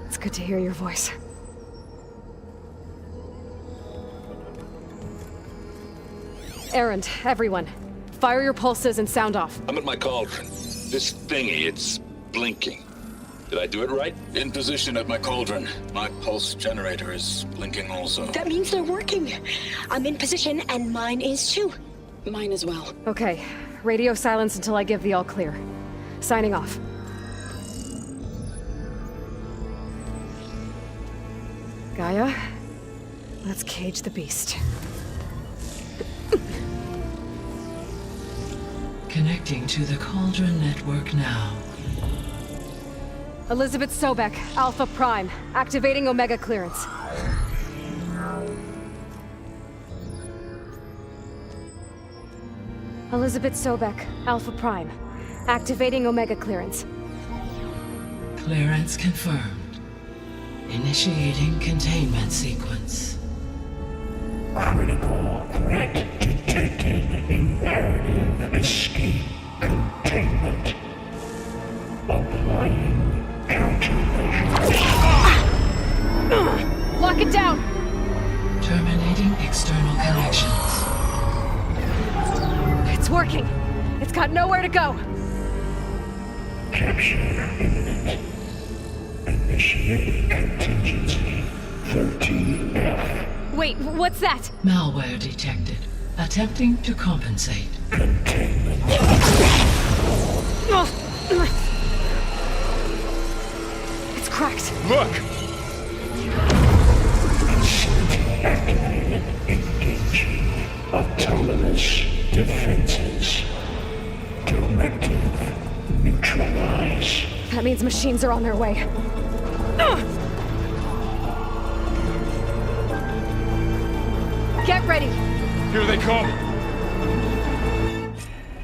B: It's good to hear your voice. Errand, everyone. Fire your pulses and sound off.
R: I'm at my cauldron. This thingy, it's blinking. Did I do it right? In position at my cauldron. My pulse generator is blinking also.
K: That means they're working. I'm in position, and mine is too.
Q: Mine as well.
B: Okay. Radio silence until I give the all clear. Signing off. Gaia, let's cage the beast.
P: Connecting to the Cauldron network now.
B: Elizabeth Sobek, Alpha Prime, activating Omega clearance. Elizabeth Sobek, Alpha Prime, activating Omega clearance.
P: Clearance confirmed. Initiating containment sequence.
N: Critical threat detected. Imperative escape.
B: It's got nowhere to go.
S: Capture imminent. Initiate contingency 13F.
B: Wait, what's that?
P: Malware detected. Attempting to compensate.
S: Containment.
B: It's cracked.
O: Look!
S: Facility activated. Engaging autonomous defenses. Directive. Neutralize.
B: That means machines are on their way. Get ready.
O: Here they come.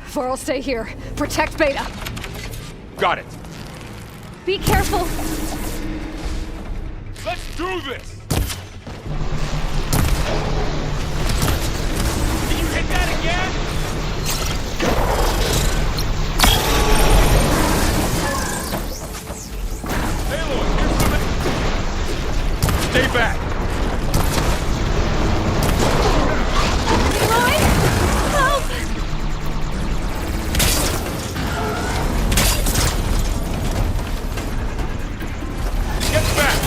B: Faro, stay here. Protect Beta.
O: Got it.
B: Be careful.
O: Let's do this!
J: Can you hit that again?
O: Aloy, here's the... Stay back!
B: Aloy! Help!
O: Get back!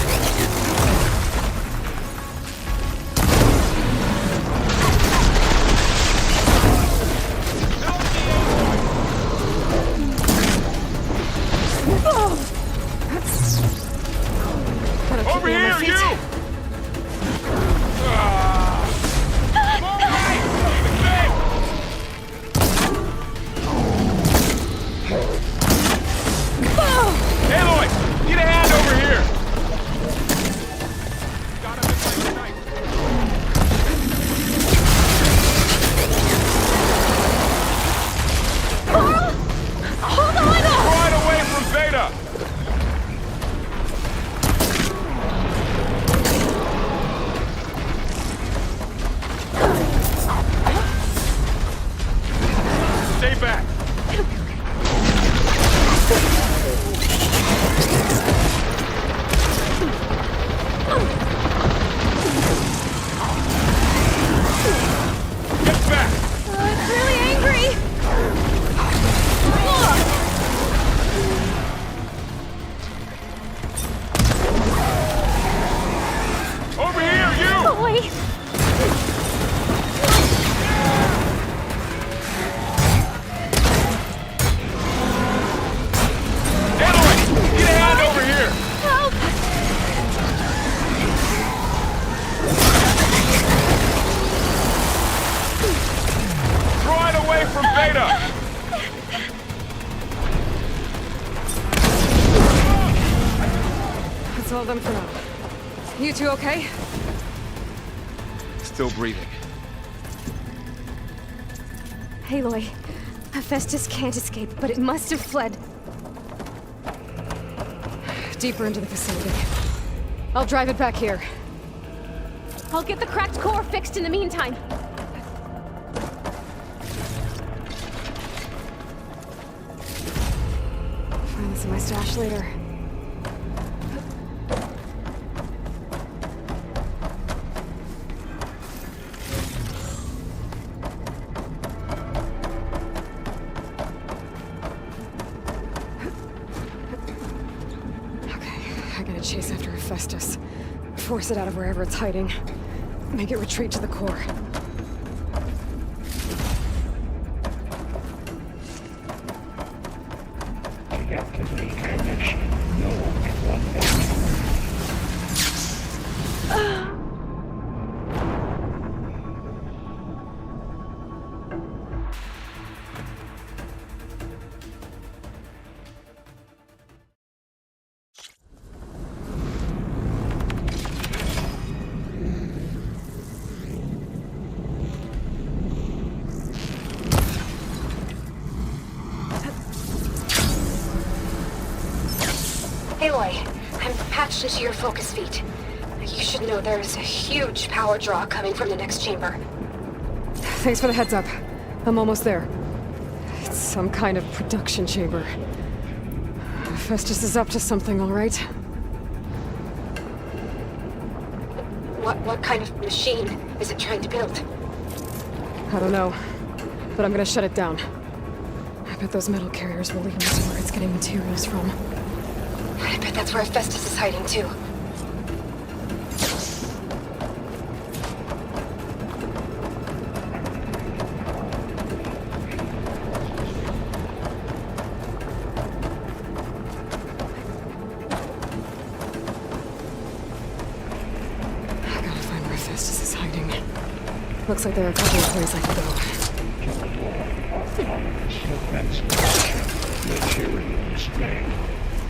O: Over here, you! Aloy, need a hand over here!
B: Hold on!
O: Right away from Beta! Stay back! Get back!
B: It's really angry!
O: Over here, you!
B: Oh, wait!
O: Aloy, need a hand over here!
B: Help!
O: Right away from Beta!
B: That's all done for now. You two okay?
O: Still breathing.
B: Aloy, Hephaestus can't escape, but it must have fled. Deeper into the facility. I'll drive it back here. I'll get the cracked core fixed in the meantime. Find this in my stash later. I gotta chase after Hephaestus. Force it out of wherever it's hiding. Make it retreat to the core.
S: Deactivate connection. No one.
B: Aloy, I'm patched into your focus feed. You should know there's a huge power draw coming from the next chamber. Thanks for the heads up. I'm almost there. It's some kind of production chamber. Festus is up to something, all right? What kind of machine is it trying to build? I don't know, but I'm gonna shut it down. bet those metal carriers will lead me to where it's getting materials from.
T: I bet that's where Hephaestus is hiding, too.
B: I gotta find where Hephaestus is hiding. Looks like there are a couple of places I can go.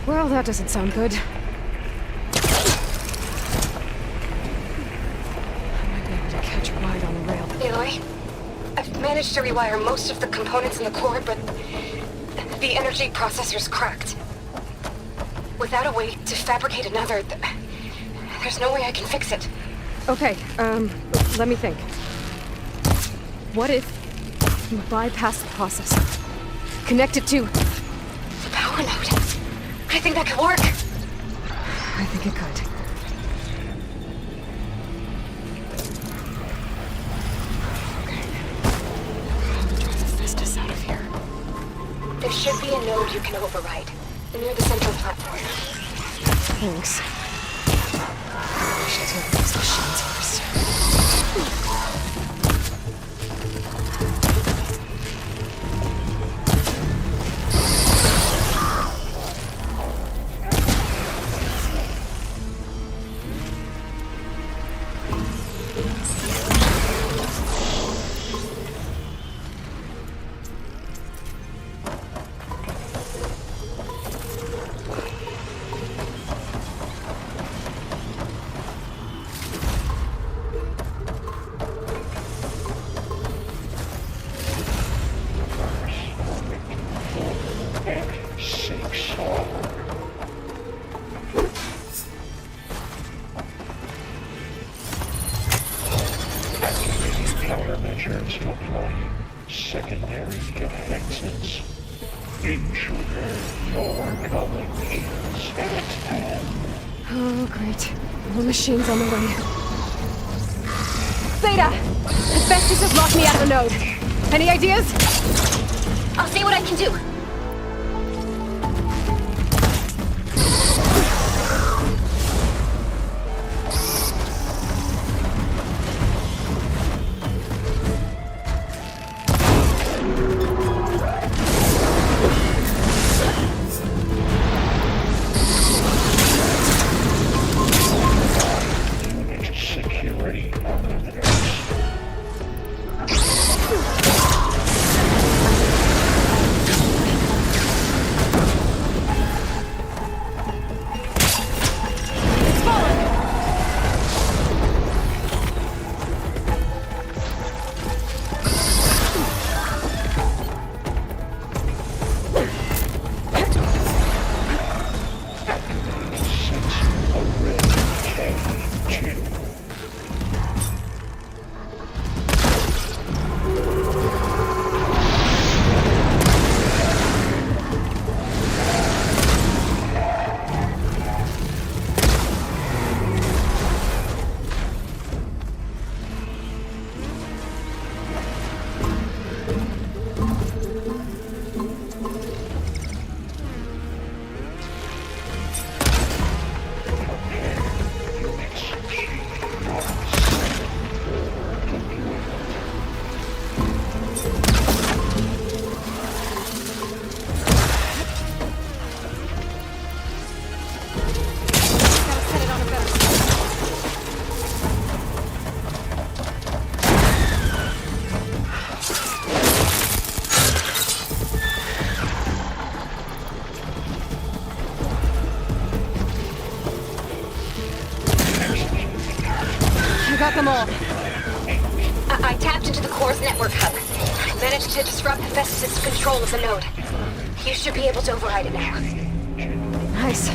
B: Well, that doesn't sound good. I might be able to catch a ride on the rail.
T: Aloy, I've managed to rewire most of the components in the core, but the energy processor's cracked. Without a way to fabricate another, there's no way I can fix it.
B: Okay, let me think. What if you bypass the processor? Connect it to
T: the power node. I think that could work.
B: I think it could. Okay. How to drive Hephaestus out of here?
T: There should be a node you can override near the central platform.
B: Thanks. I should take these machines first.
S: Countermeasures deploying secondary defenses. Intruder, your coming is at hand.
B: Oh, great. The machine's on the way. Zeta! Hephaestus has locked me out of the node. Any ideas?
T: I'll see what I can do.
B: Got them all.
T: I tapped into the core's network hub. I managed to disrupt Hephaestus' control of the node. You should be able to override it now.
B: Nice.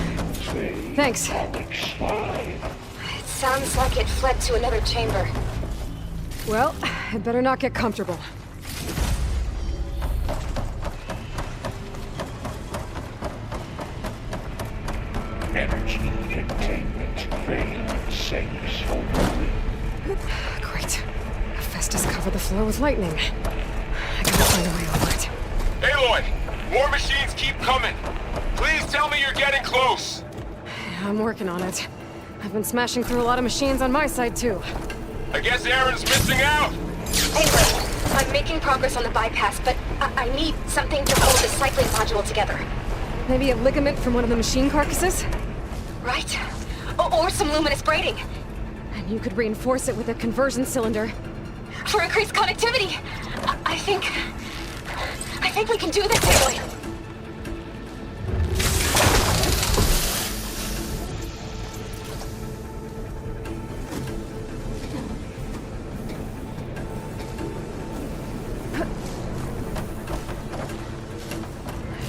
B: Thanks.
T: It sounds like it fled to another chamber.
B: Well, I'd better not get comfortable.
S: Energy containment failed. Saves only.
B: Great. Hephaestus covered the floor with lightning. I gotta find a way over it.
R: Aloy!
O: More machines keep coming. Please tell me you're getting close.
B: I'm working on it. I've been smashing through a lot of machines on my side, too.
O: I guess Aaron's missing out.
T: Anyway, I'm making progress on the bypass, but I need something to hold the cycling module together.
B: Maybe a ligament from one of the machine carcasses?
T: Right? Or some luminous braiding.
B: And you could reinforce it with a conversion cylinder.
T: For increased connectivity. I think we can do this, Aloy.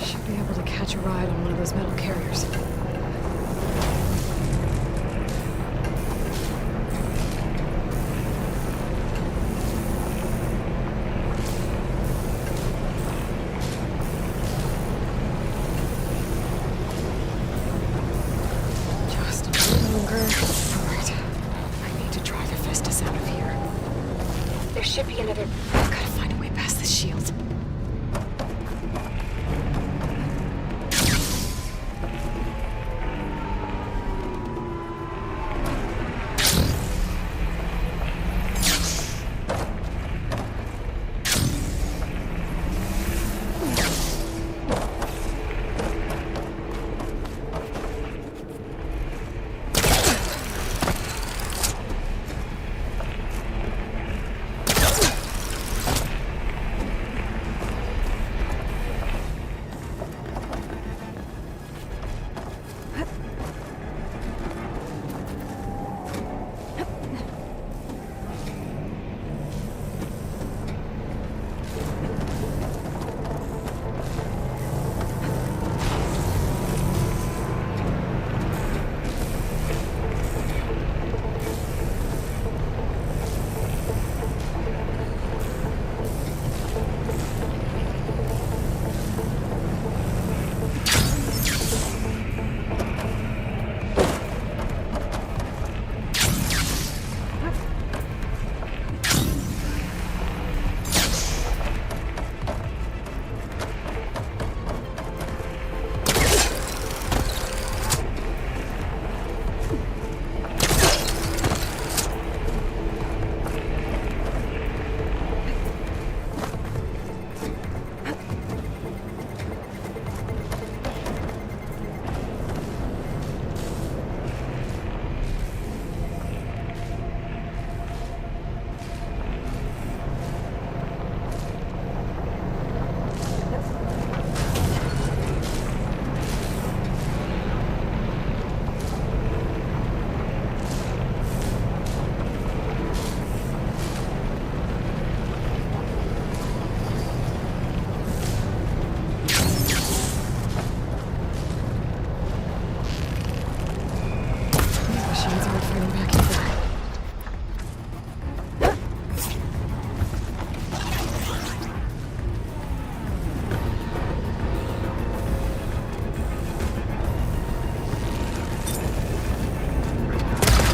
B: Should be able to catch a ride on one of those metal carriers. Just a little longer. Alright. I need to try the Festus out of here.
T: There should be another...
B: I've got to find a way past this shield.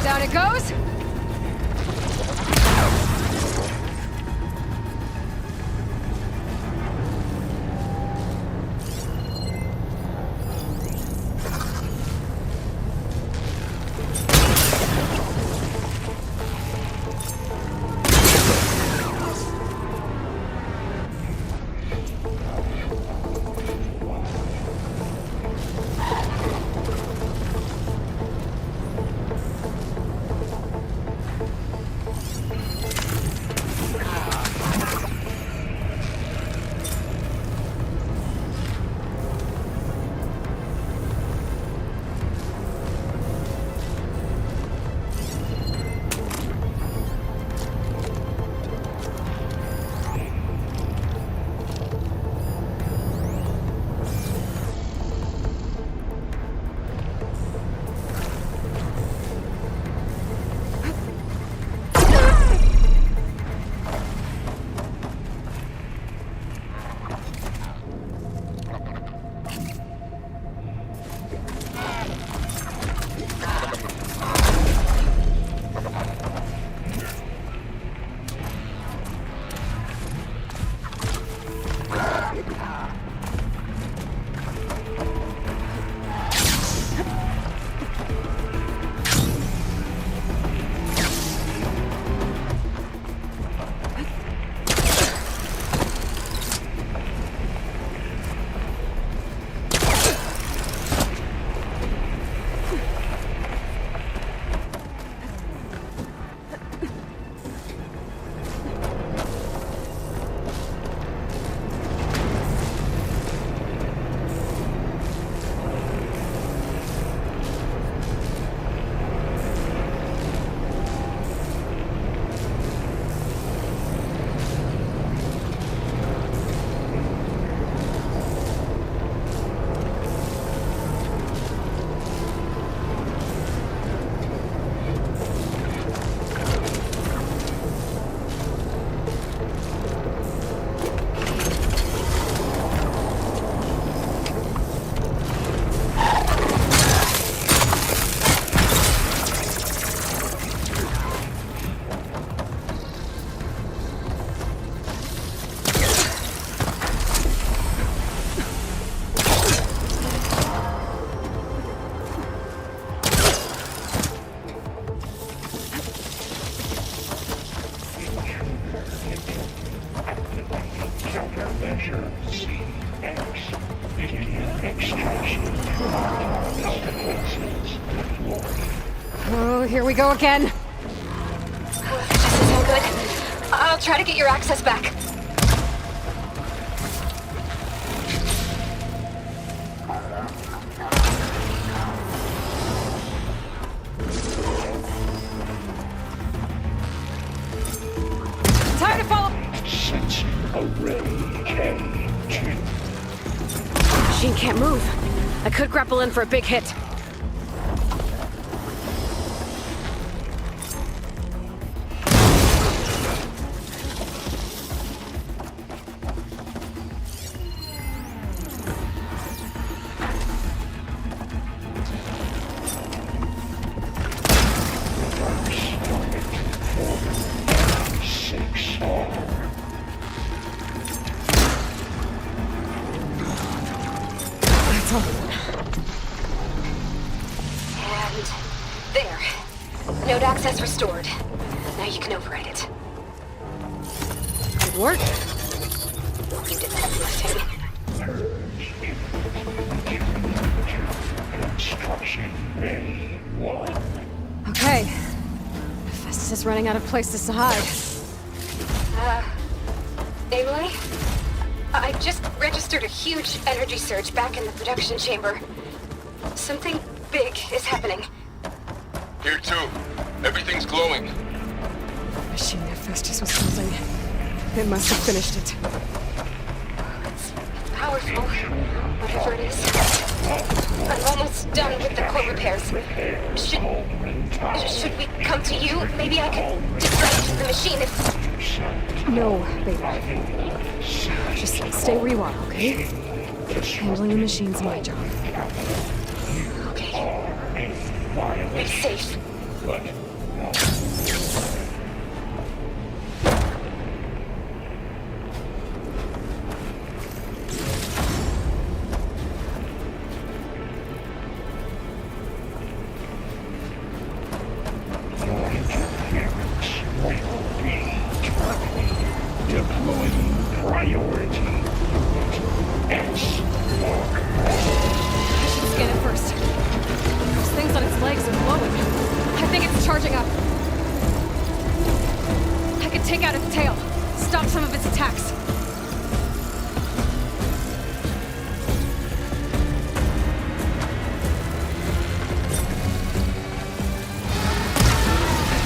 B: Down it goes! Oh, here we go again.
T: This isn't good. I'll try to get your access back.
B: Time to follow.
S: Sensing array K2.
B: Machine can't move. I could grapple in for a big hit.
T: Node access restored. Now you can override it.
B: Good work.
T: You did the heavy lifting.
S: Construction Bay 1.
B: Okay. Festus is running out of places to hide.
T: Aloy? I just registered a huge energy surge back in the production chamber. Something big is happening.
O: Here too. Everything's glowing.
B: The machine that Festus was building. It must have finished it.
T: It's powerful, whatever it is. I'm almost done with the core repairs. Should we come to you? Maybe I could distract the machine if...
B: No, baby. Just stay where you are, okay? Handling the machine's my job.
T: Okay. Be safe.
S: Deploying priority.
B: I should scan it first. Those things on its legs are glowing. I think it's charging up. I could take out its tail, stop some of its attacks.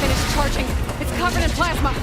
B: Finished charging. It's covered in plasma.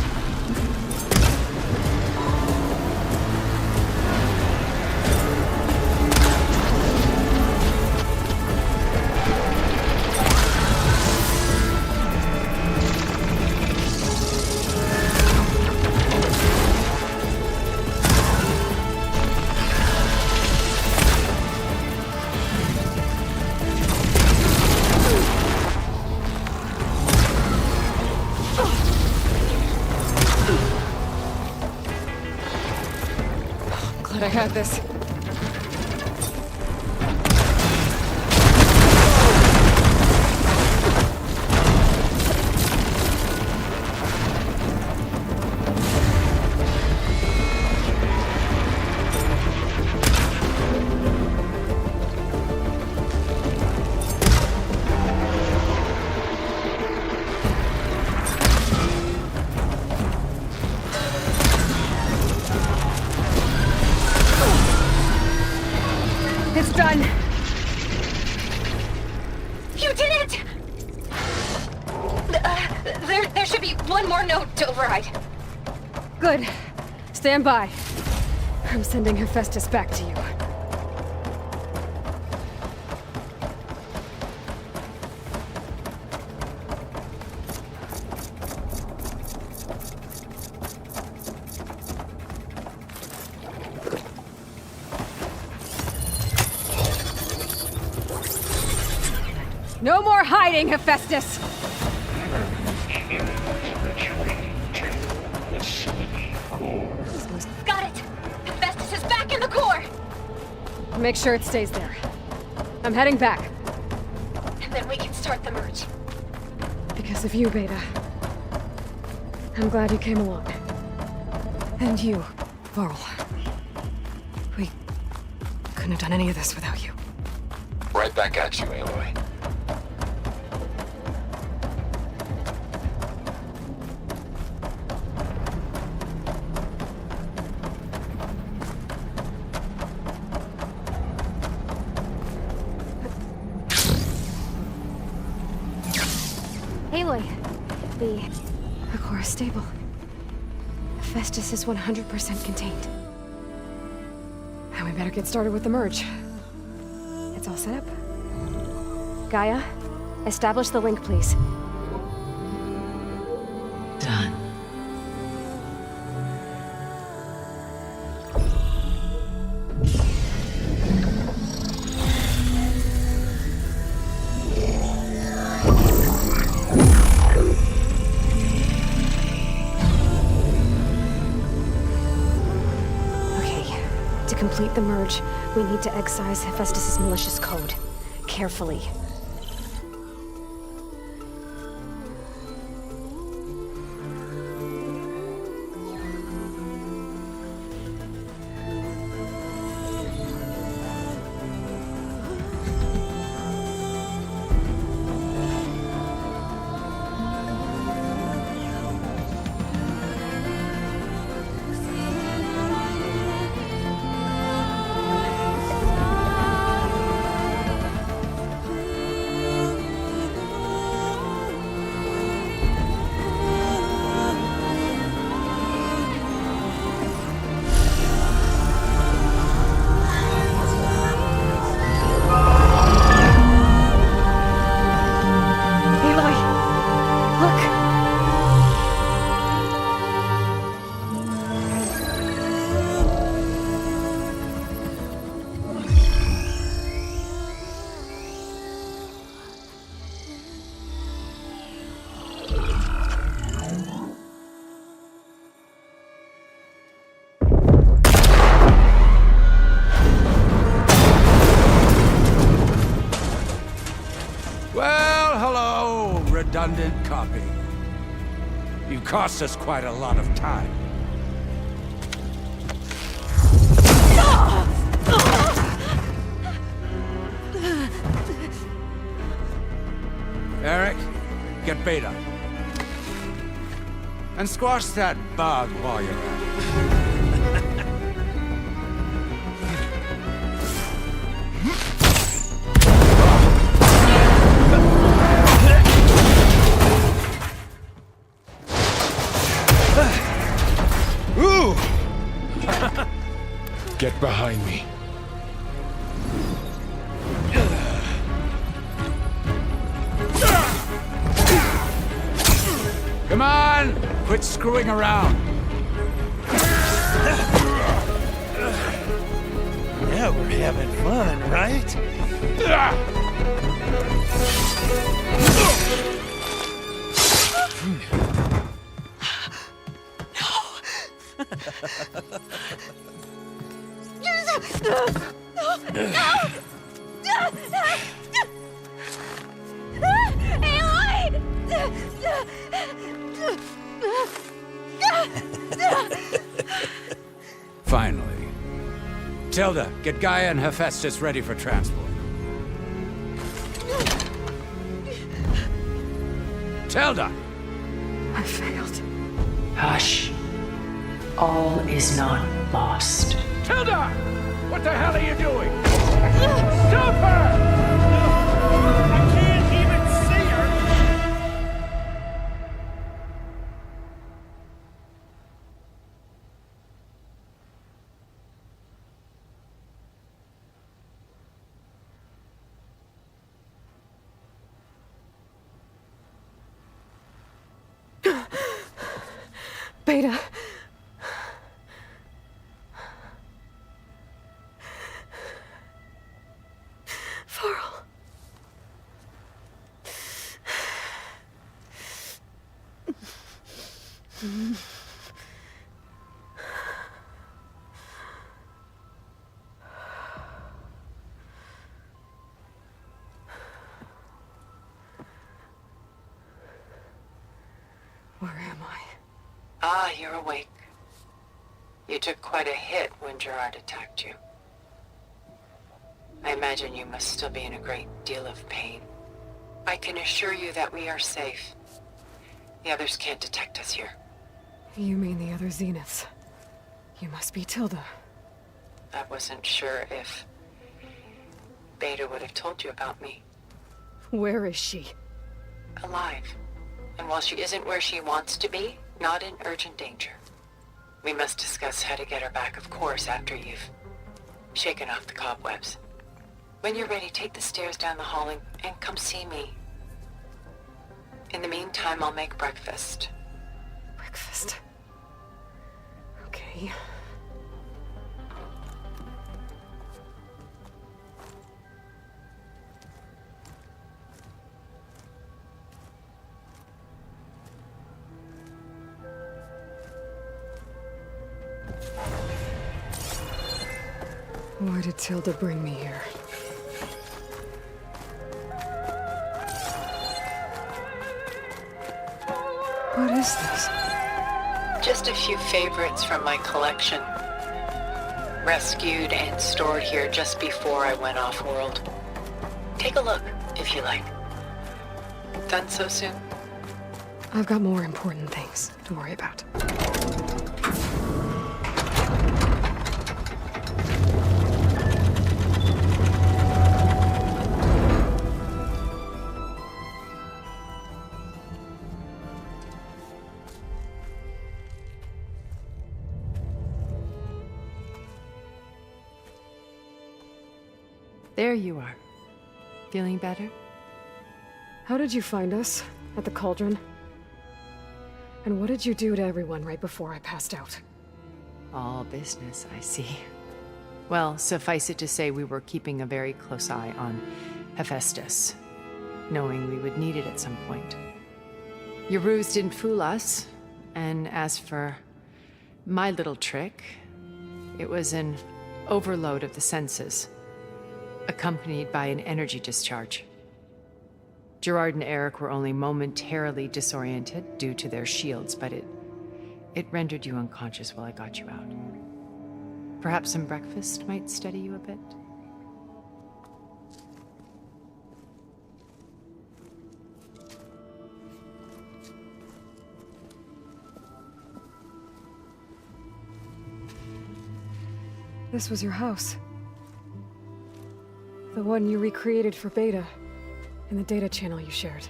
B: I had this. It's done.
T: You did it! There should be one more node to override.
B: Good. Stand by. I'm sending Hephaestus back to you. No more hiding, Hephaestus!
T: Got it! Hephaestus is back in the core!
B: Make sure it stays there. I'm heading back.
T: And then we can start the merge.
B: Because of you, Beta. I'm glad you came along. And you, Varl. We couldn't have done any of this without you.
O: Right back at you, Aloy.
B: Aloy, the core is stable. Hephaestus is 100% contained. Now we better get started with the merge. It's all set up. Gaia, establish the link, please.
P: Done.
B: To complete the merge, we need to excise Hephaestus' malicious code. Carefully.
U: Well, hello, redundant copy. You've cost us quite a lot of time. Eric, get Beta. And squash that bug while you're at it.
H: Ooh! Get behind me.
U: Come on! Quit screwing around.
V: Yeah, we're having fun, right?
U: Finally. Tilda, get Gaia and Hephaestus ready for transport. Tilda!
B: I failed.
P: Hush. All is not lost.
U: Tilda! What the hell are you doing? Stop her!
V: I can't even see her!
B: Beta. Faro. Where am I?
W: Ah, you're awake. You took quite a hit when Gerard attacked you. I imagine you must still be in a great deal of pain. I can assure you that we are safe. The others can't detect us here.
B: You mean the other Zeniths? You must be Tilda.
W: I wasn't sure if Beta would have told you about me.
B: Where is she?
W: Alive. And while she isn't where she wants to be, not in urgent danger. We must discuss how to get her back, of course, after you've shaken off the cobwebs. When you're ready, take the stairs down the hall and come see me. In the meantime, I'll make breakfast.
B: Breakfast. Okay. Why did Tilda bring me here? What is this?
W: Just a few favorites from my collection. Rescued and stored here just before I went off-world. Take a look, if you like. Done so soon?
B: I've got more important things to worry about.
F: There you are. Feeling better?
B: How did you find us? At the cauldron? And what did you do to everyone right before I passed out?
F: All business, I see. Well, suffice it to say we were keeping a very close eye on Hephaestus, knowing we would need it at some point. Your ruse didn't fool us, and as for my little trick, it was an overload of the senses, accompanied by an energy discharge. Gerard and Eric were only momentarily disoriented due to their shields, but it rendered you unconscious while I got you out. Perhaps some breakfast might steady you a bit?
B: This was your house. The one you recreated for Beta, in the data channel you shared.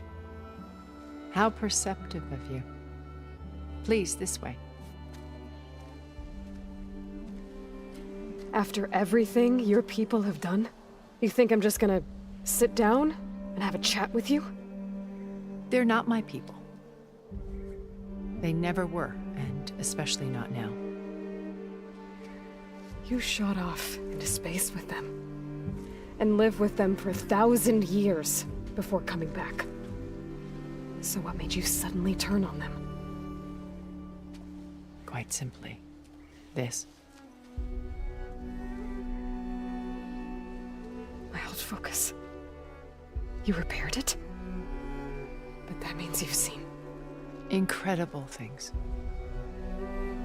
F: How perceptive of you. Please, this way.
B: After everything your people have done, you think I'm just gonna sit down and have a chat with you?
F: They're not my people. They never were, and especially not now.
B: You shot off into space with them, and lived with them for 1,000 years before coming back. So what made you suddenly turn on them?
F: Quite simply, this.
B: My old focus. You repaired it? But that means you've seen
F: incredible things.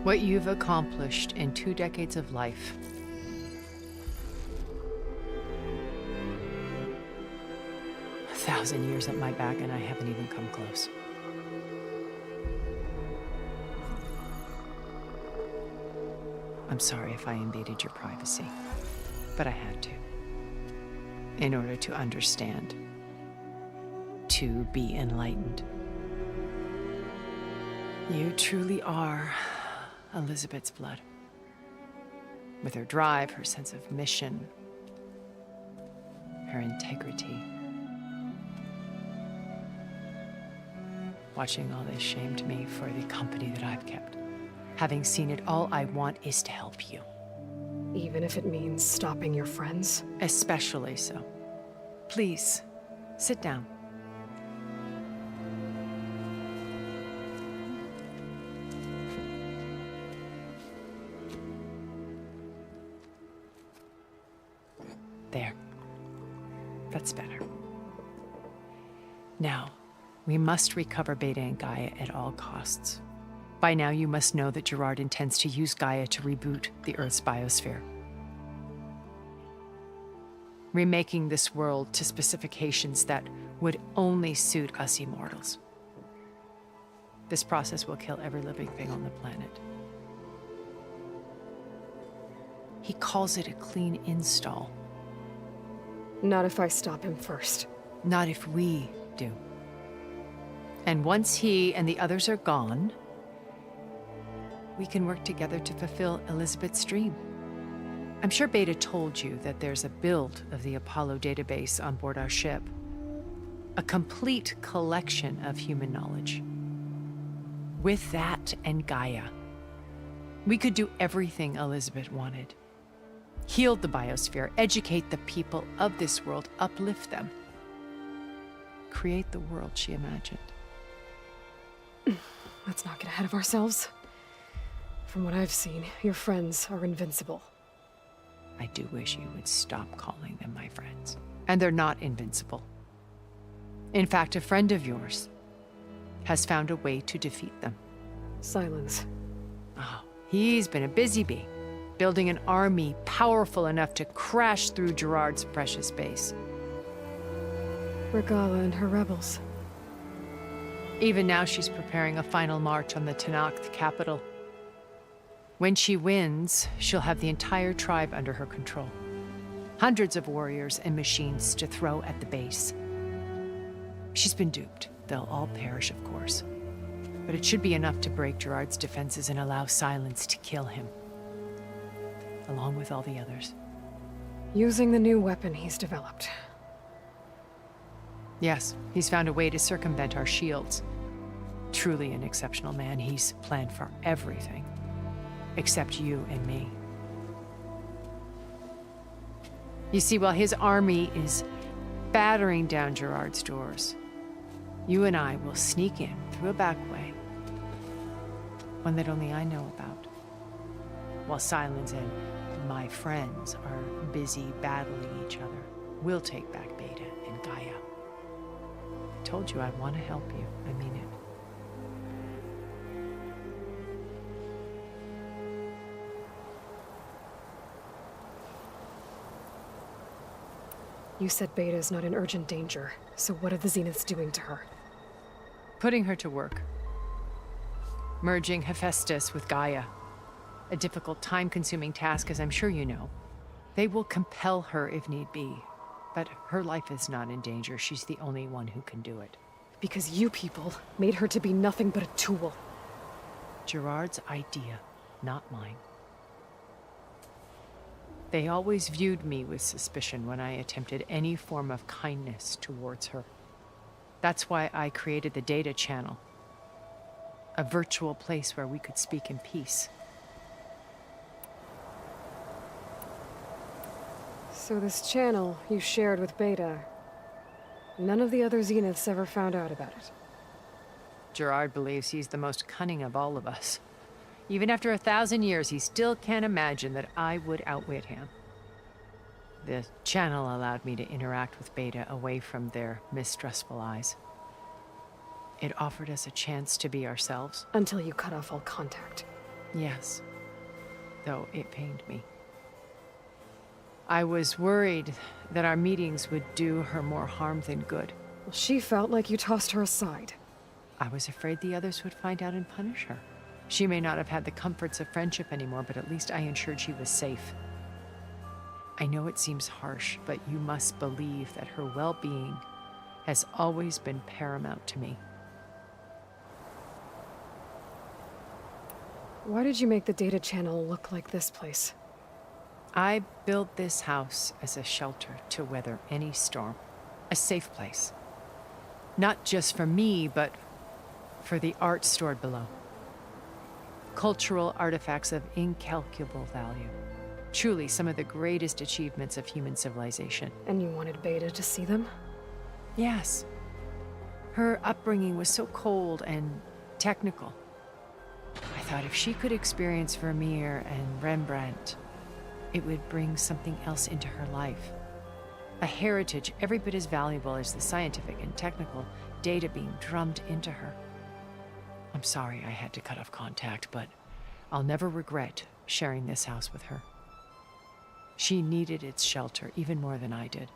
F: What you've accomplished in 2 decades of life. A 1,000 years at my back, and I haven't even come close. I'm sorry if I invaded your privacy, but I had to. In order to understand. To be enlightened. You truly are Elizabeth's blood. With her drive, her sense of mission, her integrity. Watching all this shamed me for the company that I've kept. Having seen it, all I want is to help you.
B: Even if it means stopping your friends?
F: Especially so. Please, sit down. There. That's better. Now, we must recover Beta and Gaia at all costs. By now, you must know that Gerard intends to use Gaia to reboot the Earth's biosphere. Remaking this world to specifications that would only suit us immortals. This process will kill every living thing on the planet. He calls it a clean install.
B: Not if I stop him first.
F: Not if we do. And once he and the others are gone, we can work together to fulfill Elizabeth's dream. I'm sure Beta told you that there's a build of the Apollo database on board our ship. A complete collection of human knowledge. With that and Gaia, we could do everything Elizabeth wanted. Heal the biosphere, educate the people of this world, uplift them. Create the world she imagined.
B: Let's not get ahead of ourselves. From what I've seen, your friends are invincible.
F: I do wish you would stop calling them my friends. And they're not invincible. In fact, a friend of yours has found a way to defeat them.
B: Silence.
F: Oh, he's been a busy bee, building an army powerful enough to crash through Gerard's precious base.
B: Regala and her rebels.
F: Even now, she's preparing a final march on the Tenakth capital. When she wins, she'll have the entire tribe under her control. Hundreds of warriors and machines to throw at the base. She's been duped. They'll all perish, of course. But it should be enough to break Gerard's defenses and allow Silence to kill him. Along with all the others.
B: Using the new weapon he's developed.
F: Yes, he's found a way to circumvent our shields. Truly an exceptional man. He's planned for everything. Except you and me. You see, while his army is battering down Gerard's doors, you and I will sneak in through a back way. One that only I know about. While Silence and my friends are busy battling each other, we'll take back Beta and Gaia. I told you I want to help you. I mean it.
B: You said Beta's not in urgent danger, so what are the Zeniths doing to her?
F: Putting her to work. Merging Hephaestus with Gaia. A difficult, time-consuming task, as I'm sure you know. They will compel her if need be. But her life is not in danger. She's the only one who can do it.
B: Because you people made her to be nothing but a tool.
F: Gerard's idea, not mine. They always viewed me with suspicion when I attempted any form of kindness towards her. That's why I created the data channel. A virtual place where we could speak in peace.
B: So this channel you shared with Beta, none of the other Zeniths ever found out about it.
F: Gerard believes he's the most cunning of all of us. Even after 1,000 years, he still can't imagine that I would outwit him. The channel allowed me to interact with Beta away from their mistrustful eyes. It offered us a chance to be ourselves.
B: Until you cut off all contact.
F: Yes. Though it pained me. I was worried that our meetings would do her more harm than good.
B: Well, she felt like you tossed her aside.
F: I was afraid the others would find out and punish her. She may not have had the comforts of friendship anymore, but at least I ensured she was safe. I know it seems harsh, but you must believe that her well-being has always been paramount to me.
B: Why did you make the data channel look like this place?
F: I built this house as a shelter to weather any storm. A safe place. Not just for me, but for the art stored below. Cultural artifacts of incalculable value. Truly some of the greatest achievements of human civilization.
B: And you wanted Beta to see them?
F: Yes. Her upbringing was so cold and technical. I thought if she could experience Vermeer and Rembrandt, it would bring something else into her life. A heritage every bit as valuable as the scientific and technical data being drummed into her. I'm sorry I had to cut off contact, but I'll never regret sharing this house with her. She needed its shelter even more than I did.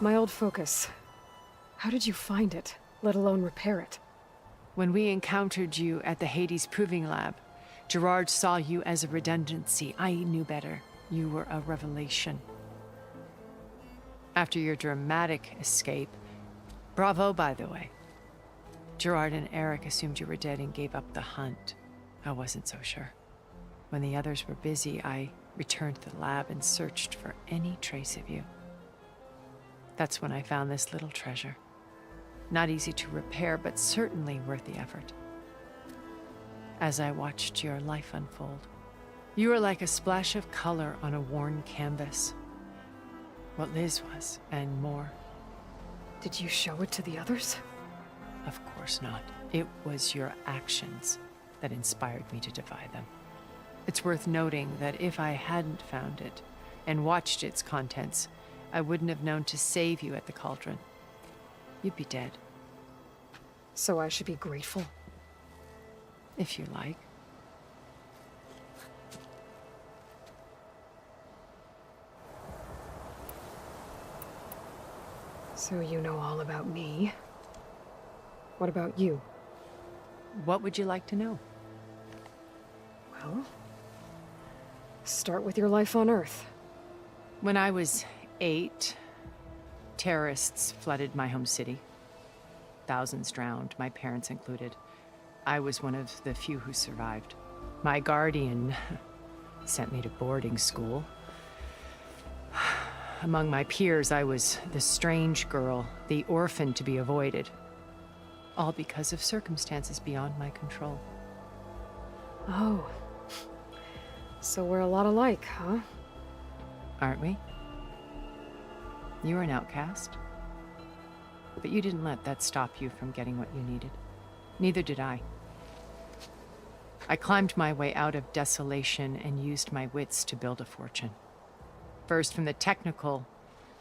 B: My old focus. How did you find it, let alone repair it?
F: When we encountered you at the Hades Proving Lab, Gerard saw you as a redundancy. I knew better. You were a revelation. After your dramatic escape, Bravo, by the way. Gerard and Eric assumed you were dead and gave up the hunt. I wasn't so sure. When the others were busy, I returned to the lab and searched for any trace of you. That's when I found this little treasure. Not easy to repair, but certainly worth the effort. As I watched your life unfold, you were like a splash of color on a worn canvas. What Liz was, and more.
B: Did you show it to the others?
F: Of course not. It was your actions that inspired me to defy them. It's worth noting that if I hadn't found it and watched its contents, I wouldn't have known to save you at the cauldron. You'd be dead.
B: So I should be grateful?
F: If you like.
B: So you know all about me. What about you?
F: What would you like to know?
B: Well, start with your life on Earth.
F: When I was 8, terrorists flooded my home city. Thousands drowned, my parents included. I was one of the few who survived. My guardian sent me to boarding school. Among my peers, I was the strange girl, the orphan to be avoided. All because of circumstances beyond my control.
B: Oh. So we're a lot alike, huh?
F: Aren't we? You were an outcast. But you didn't let that stop you from getting what you needed. Neither did I. I climbed my way out of desolation and used my wits to build a fortune. First, from the technical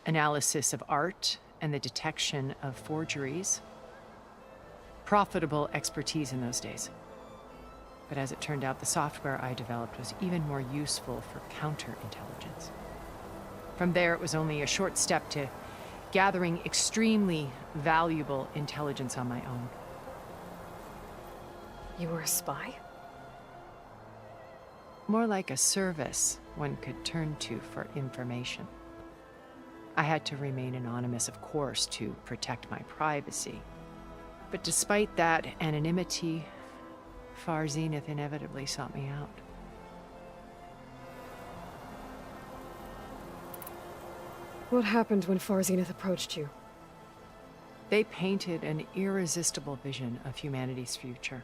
F: analysis of art and the detection of forgeries. Profitable expertise in those days. But as it turned out, the software I developed was even more useful for counterintelligence. From there, it was only a short step to gathering extremely valuable intelligence on my own.
B: You were a spy?
F: More like a service one could turn to for information. I had to remain anonymous, of course, to protect my privacy. But despite that anonymity, Far Zenith inevitably sought me out.
B: What happened when Far Zenith approached you?
F: They painted an irresistible vision of humanity's future.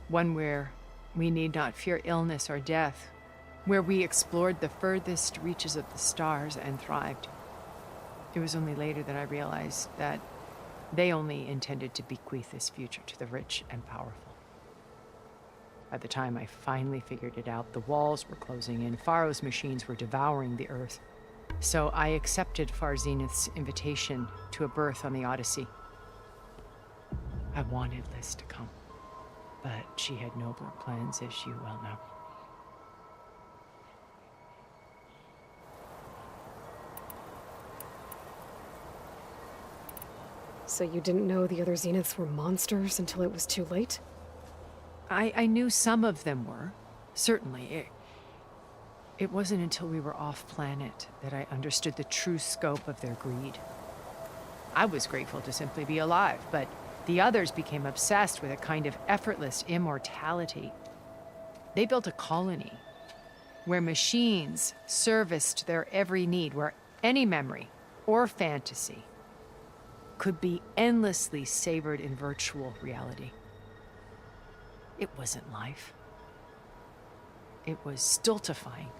F: One where we need not fear illness or death, where we explored the furthest reaches of the stars and thrived. It was only later that I realized that they only intended to bequeath this future to the rich and powerful. By the time I finally figured it out, the walls were closing in, Faro's machines were devouring the Earth. So I accepted Far Zenith's invitation to a berth on the Odyssey. I wanted Liz to come, but she had nobler plans, as you well know.
B: So you didn't know the other Zeniths were monsters until it was too late?
F: I knew some of them were, certainly. It wasn't until we were off-planet that I understood the true scope of their greed. I was grateful to simply be alive, but the others became obsessed with a kind of effortless immortality. They built a colony where machines serviced their every need, where any memory or fantasy could be endlessly savored in virtual reality. It wasn't life. It was stultifying,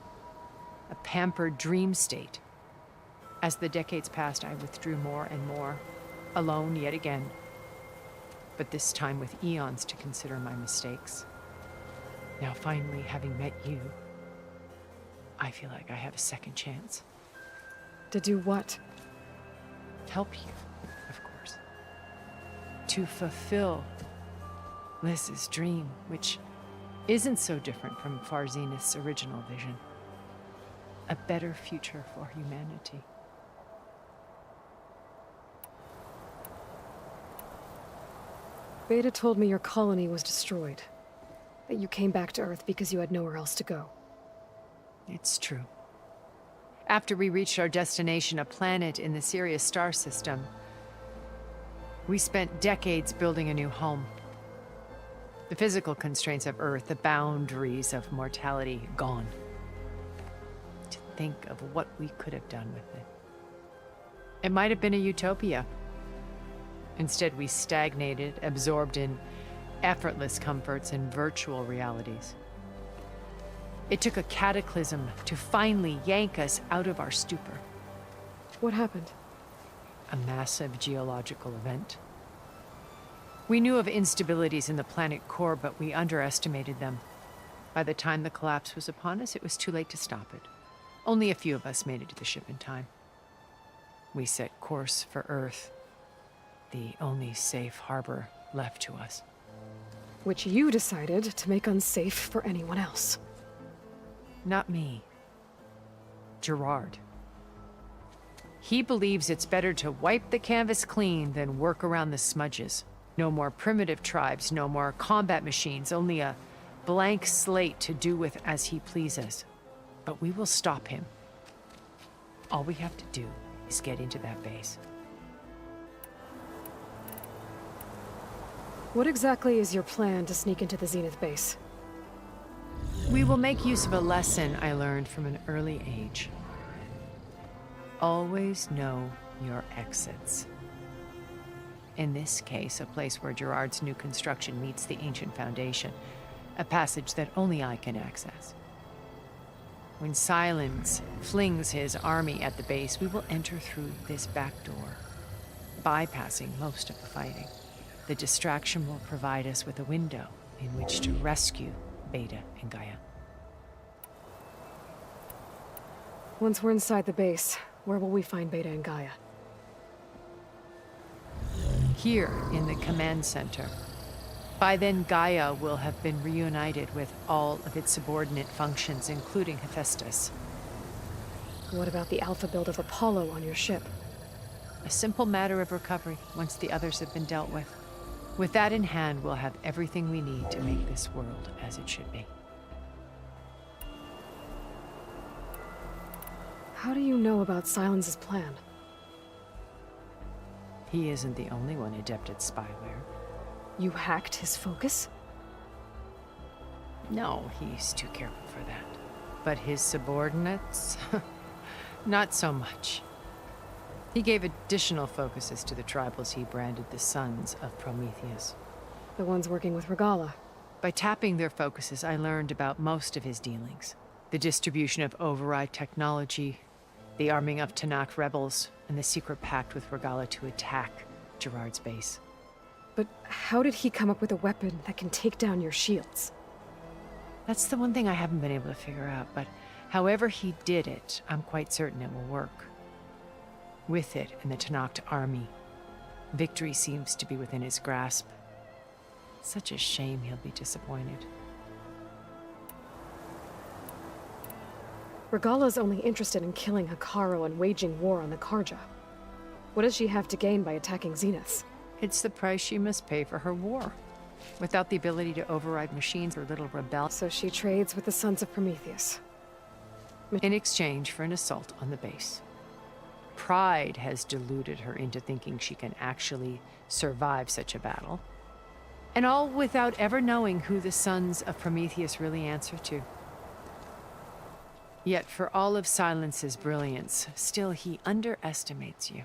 F: a pampered dream state. As the decades passed, I withdrew more and more, alone yet again, but this time with eons to consider my mistakes. Now finally, having met you, I feel like I have a second chance.
B: To do what?
F: Help you, of course. To fulfill Liz's dream, which isn't so different from Far Zenith's original vision. A better future for humanity.
B: Beta told me your colony was destroyed. That you came back to Earth because you had nowhere else to go.
F: It's true. After we reached our destination, a planet in the Sirius star system, We spent decades building a new home. The physical constraints of Earth, the boundaries of mortality, gone. To think of what we could have done with it. It might have been a utopia. Instead, we stagnated, absorbed in effortless comforts and virtual realities. It took a cataclysm to finally yank us out of our stupor.
B: What happened?
F: A massive geological event. We knew of instabilities in the planet core, but we underestimated them. By the time the collapse was upon us, it was too late to stop it. Only a few of us made it to the ship in time. We set course for Earth, the only safe harbor left to us.
B: Which you decided to make unsafe for anyone else.
F: Not me. Gerard. He believes it's better to wipe the canvas clean than work around the smudges. No more primitive tribes, no more combat machines, only a blank slate to do with as he pleases. But we will stop him. All we have to do is get into that base.
B: What exactly is your plan to sneak into the Zenith base?
F: We will make use of a lesson I learned from an early age. Always know your exits. In this case, a place where Gerard's new construction meets the ancient foundation, a passage that only I can access. When Silence flings his army at the base, we will enter through this back door, bypassing most of the fighting. The distraction will provide us with a window in which to rescue Beta and Gaia.
B: Once we're inside the base, where will we find Beta and Gaia?
F: Here in the command center. By then, Gaia will have been reunited with all of its subordinate functions, including Hephaestus.
B: What about the alpha build of Apollo on your ship?
F: A simple matter of recovery once the others have been dealt with. With that in hand, we'll have everything we need to make this world as it should be.
B: How do you know about Silence's plan?
F: He isn't the only one adept at spyware.
B: You hacked his focus?
F: No, he's too careful for that. But his subordinates? Not so much. He gave additional focuses to the tribals he branded the Sons of Prometheus.
B: The ones working with Regala.
F: By tapping their focuses, I learned about most of his dealings. The distribution of override technology, the arming of Tanakh rebels, and the secret pact with Regala to attack Gerard's base.
B: But how did he come up with a weapon that can take down your shields?
F: That's the one thing I haven't been able to figure out, but however he did it, I'm quite certain it will work. With it and the Tanakh army, victory seems to be within his grasp. Such a shame he'll be disappointed.
B: Regala's only interested in killing Hikaru and waging war on the Karja. What does she have to gain by attacking Zenith?
F: It's the price she must pay for her war. Without the ability to override machines or little rebel.
B: So she trades with the Sons of Prometheus.
F: In exchange for an assault on the base. Pride has deluded her into thinking she can actually survive such a battle. And all without ever knowing who the Sons of Prometheus really answer to. Yet for all of Silence's brilliance, still he underestimates you.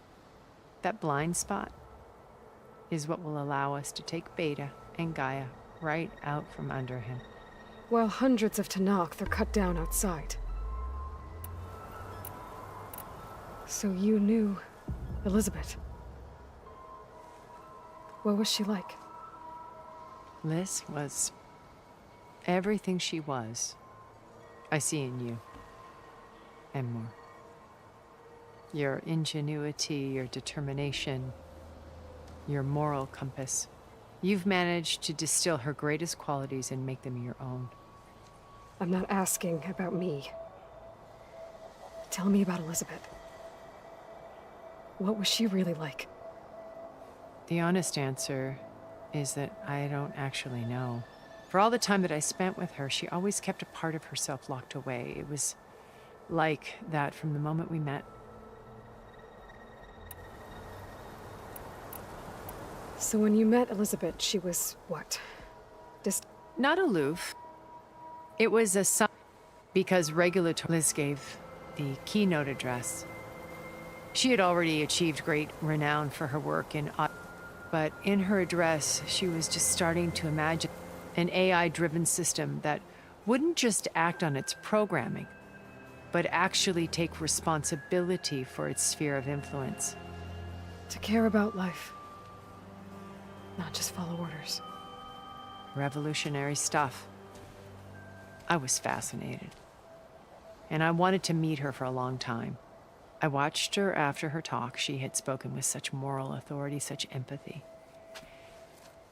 F: That blind spot is what will allow us to take Beta and Gaia right out from under him.
B: While hundreds of Tanakh are cut down outside. So you knew Elizabeth. What was she like?
F: Liz was everything she was. I see in you. And more. Your ingenuity, your determination, your moral compass. You've managed to distill her greatest qualities and make them your own.
B: I'm not asking about me. Tell me about Elizabeth. What was she really like?
F: The honest answer is that I don't actually know. For all the time that I spent with her, she always kept a part of herself locked away. It was like that from the moment we met.
B: So when you met Elizabeth, she was what?
F: Not aloof. It was a sign because regulatory Liz gave the keynote address. She had already achieved great renown for her work but in her address, she was just starting to imagine an AI-driven system that wouldn't just act on its programming, but actually take responsibility for its sphere of influence.
B: To care about life, not just follow orders.
F: Revolutionary stuff. I was fascinated, and I wanted to meet her for a long time. I watched her after her talk. She had spoken with such moral authority, such empathy.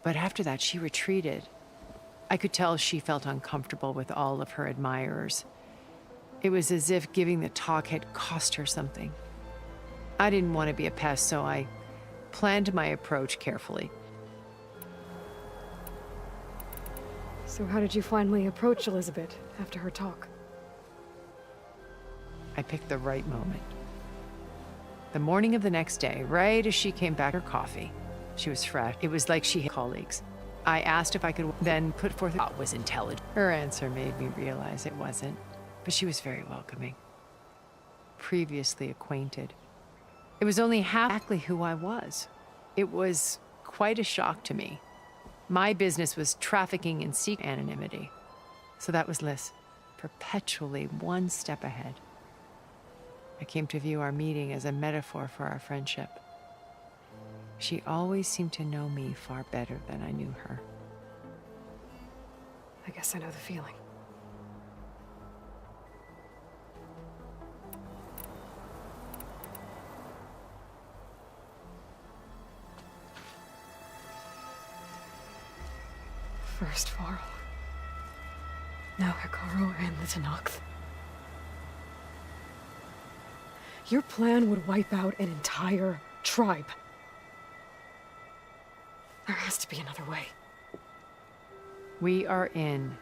F: But after that, she retreated. I could tell she felt uncomfortable with all of her admirers. It was as if giving the talk had cost her something. I didn't want to be a pest, so I planned my approach carefully.
B: So how did you finally approach Elizabeth after her talk?
F: I picked the right moment. The morning of the next day, right as she came back her coffee, she was fresh. It was like she had colleagues. I asked if I could then put forth what was intelligent. Her answer made me realize it wasn't, but she was very welcoming. Previously acquainted. It was only half exactly who I was. It was quite a shock to me. My business was trafficking in secret anonymity. So that was Liz, perpetually one step ahead. I came to view our meeting as a metaphor for our friendship. She always seemed to know me far better than I knew her.
B: I guess I know the feeling. First Faro. Now Hikaru and the Tenakth. Your plan would wipe out an entire tribe. There has to be another way.
F: We are in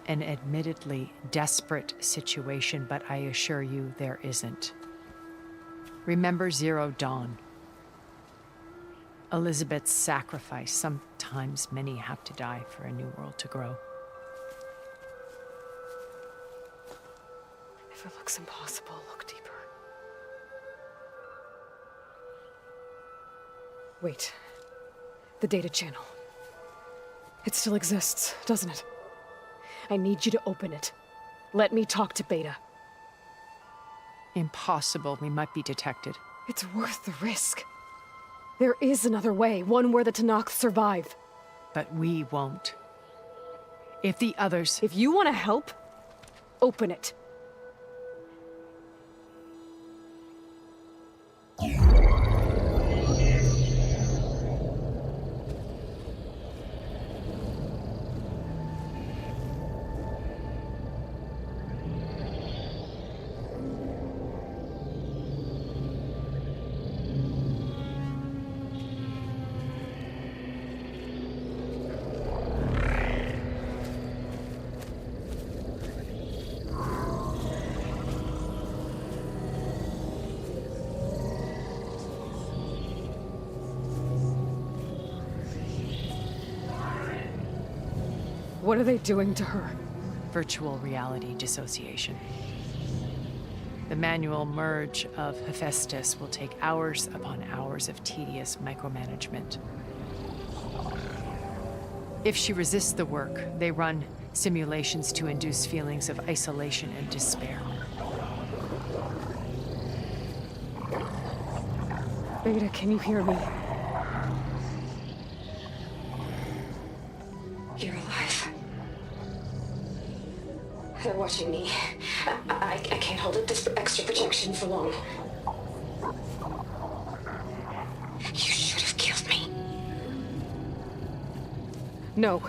F: an admittedly desperate situation, but I assure you there isn't. Remember Zero Dawn. Elizabeth's sacrifice. Sometimes many have to die for a new world to grow.
B: If it looks impossible, look deeper. Wait. The data channel. It still exists, doesn't it? I need you to open it. Let me talk to Beta.
F: Impossible. We might be detected.
B: It's worth the risk. There is another way, one where the Tenakth survive.
F: But we won't. If the others...
B: If you want to help, open it. What are they doing to her?
F: Virtual reality dissociation. The manual merge of Hephaestus will take hours upon hours of tedious micromanagement. If she resists the work, they run simulations to induce feelings of isolation and despair.
B: Beta, can you hear me?
T: You're alive. They're watching me. I can't hold up this extra projection for long. You should have killed me.
B: No.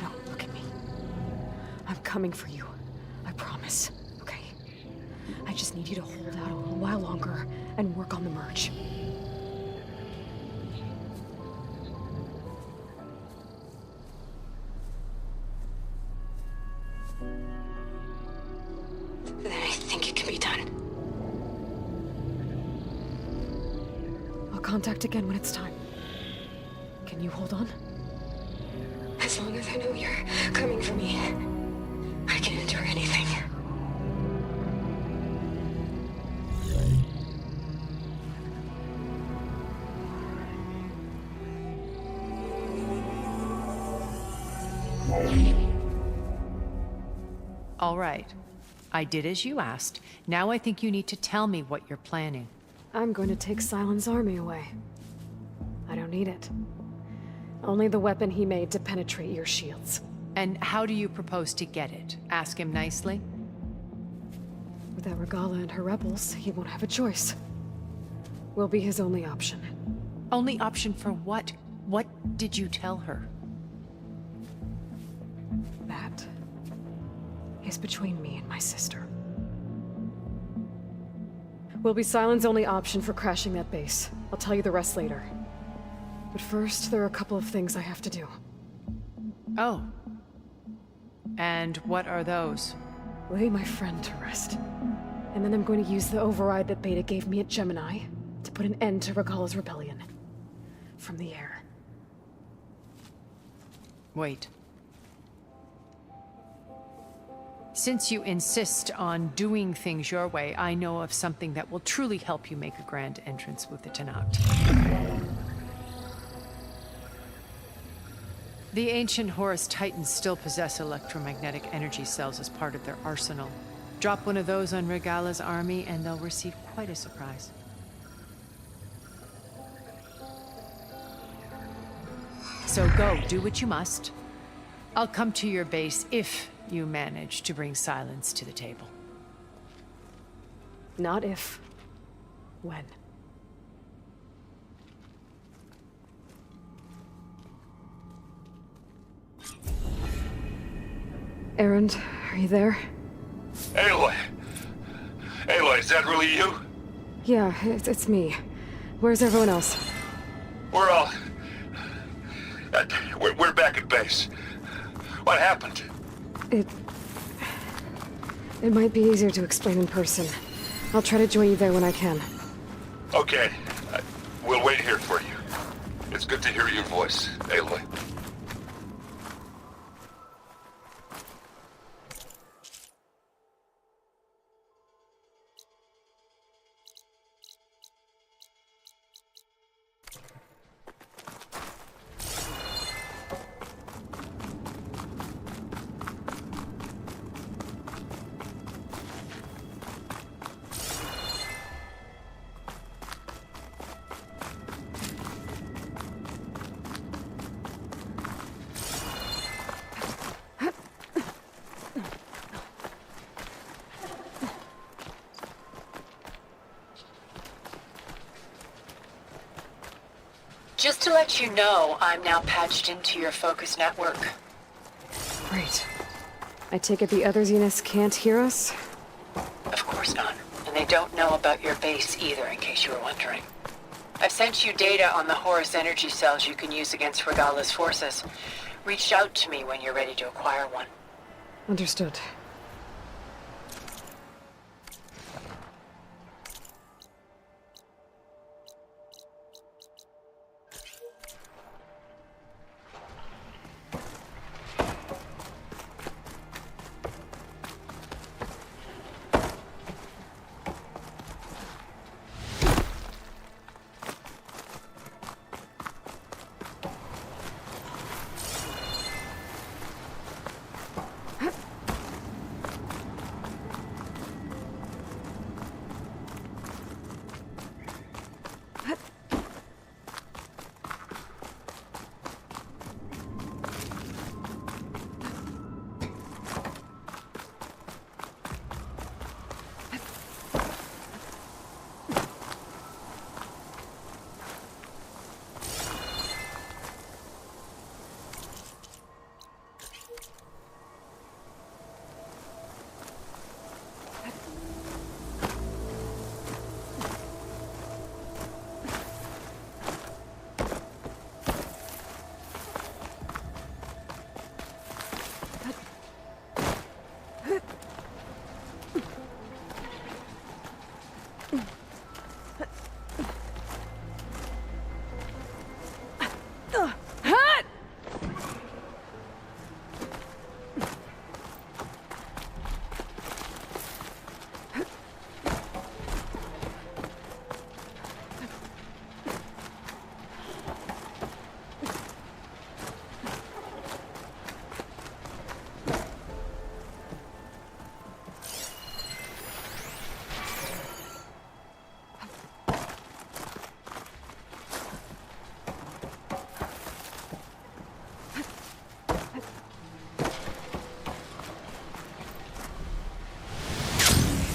B: No, look at me. I'm coming for you. I promise. Okay? I just need you to hold out a little while longer and work on the merge.
T: Then I think it can be done.
B: I'll contact again when it's time. Can you hold on?
T: As long as I know you're coming for me, I can endure anything.
F: All right. I did as you asked. Now I think you need to tell me what you're planning.
B: I'm going to take Silent's army away. I don't need it. Only the weapon he made to penetrate your shields.
F: And how do you propose to get it? Ask him nicely?
B: Without Regala and her rebels, he won't have a choice. We'll be his only option.
F: Only option for what? What did you tell her?
B: That is between me and my sister. Will be Silent's only option for crashing that base. I'll tell you the rest later. But first, there are a couple of things I have to do.
F: Oh. And what are those?
B: Lay my friend to rest. And then I'm going to use the override that Beta gave me at Gemini to put an end to Regala's rebellion. From the air.
F: Wait. Since you insist on doing things your way, I know of something that will truly help you make a grand entrance with the Tenakth. The ancient Horus Titans still possess electromagnetic energy cells as part of their arsenal. Drop one of those on Regala's army and they'll receive quite a surprise. So go, do what you must. I'll come to your base if you manage to bring Silence to the table.
B: Not if. When. Erend, are you there?
R: Aloy! Aloy, is that really you?
B: Yeah, it's me. Where's everyone else?
R: We're all... we're back at base. What happened?
B: It might be easier to explain in person. I'll try to join you there when I can.
R: Okay. We'll wait here for you. It's good to hear your voice, Aloy.
W: Just to let you know, I'm now patched into your focus network.
B: Great. I take it the other Zeniths can't hear us?
W: Of course not. And they don't know about your base either, in case you were wondering. I've sent you data on the Horus energy cells you can use against Regala's forces. Reach out to me when you're ready to acquire one.
B: Understood.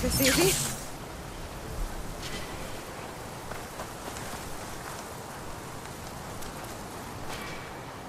B: this easy.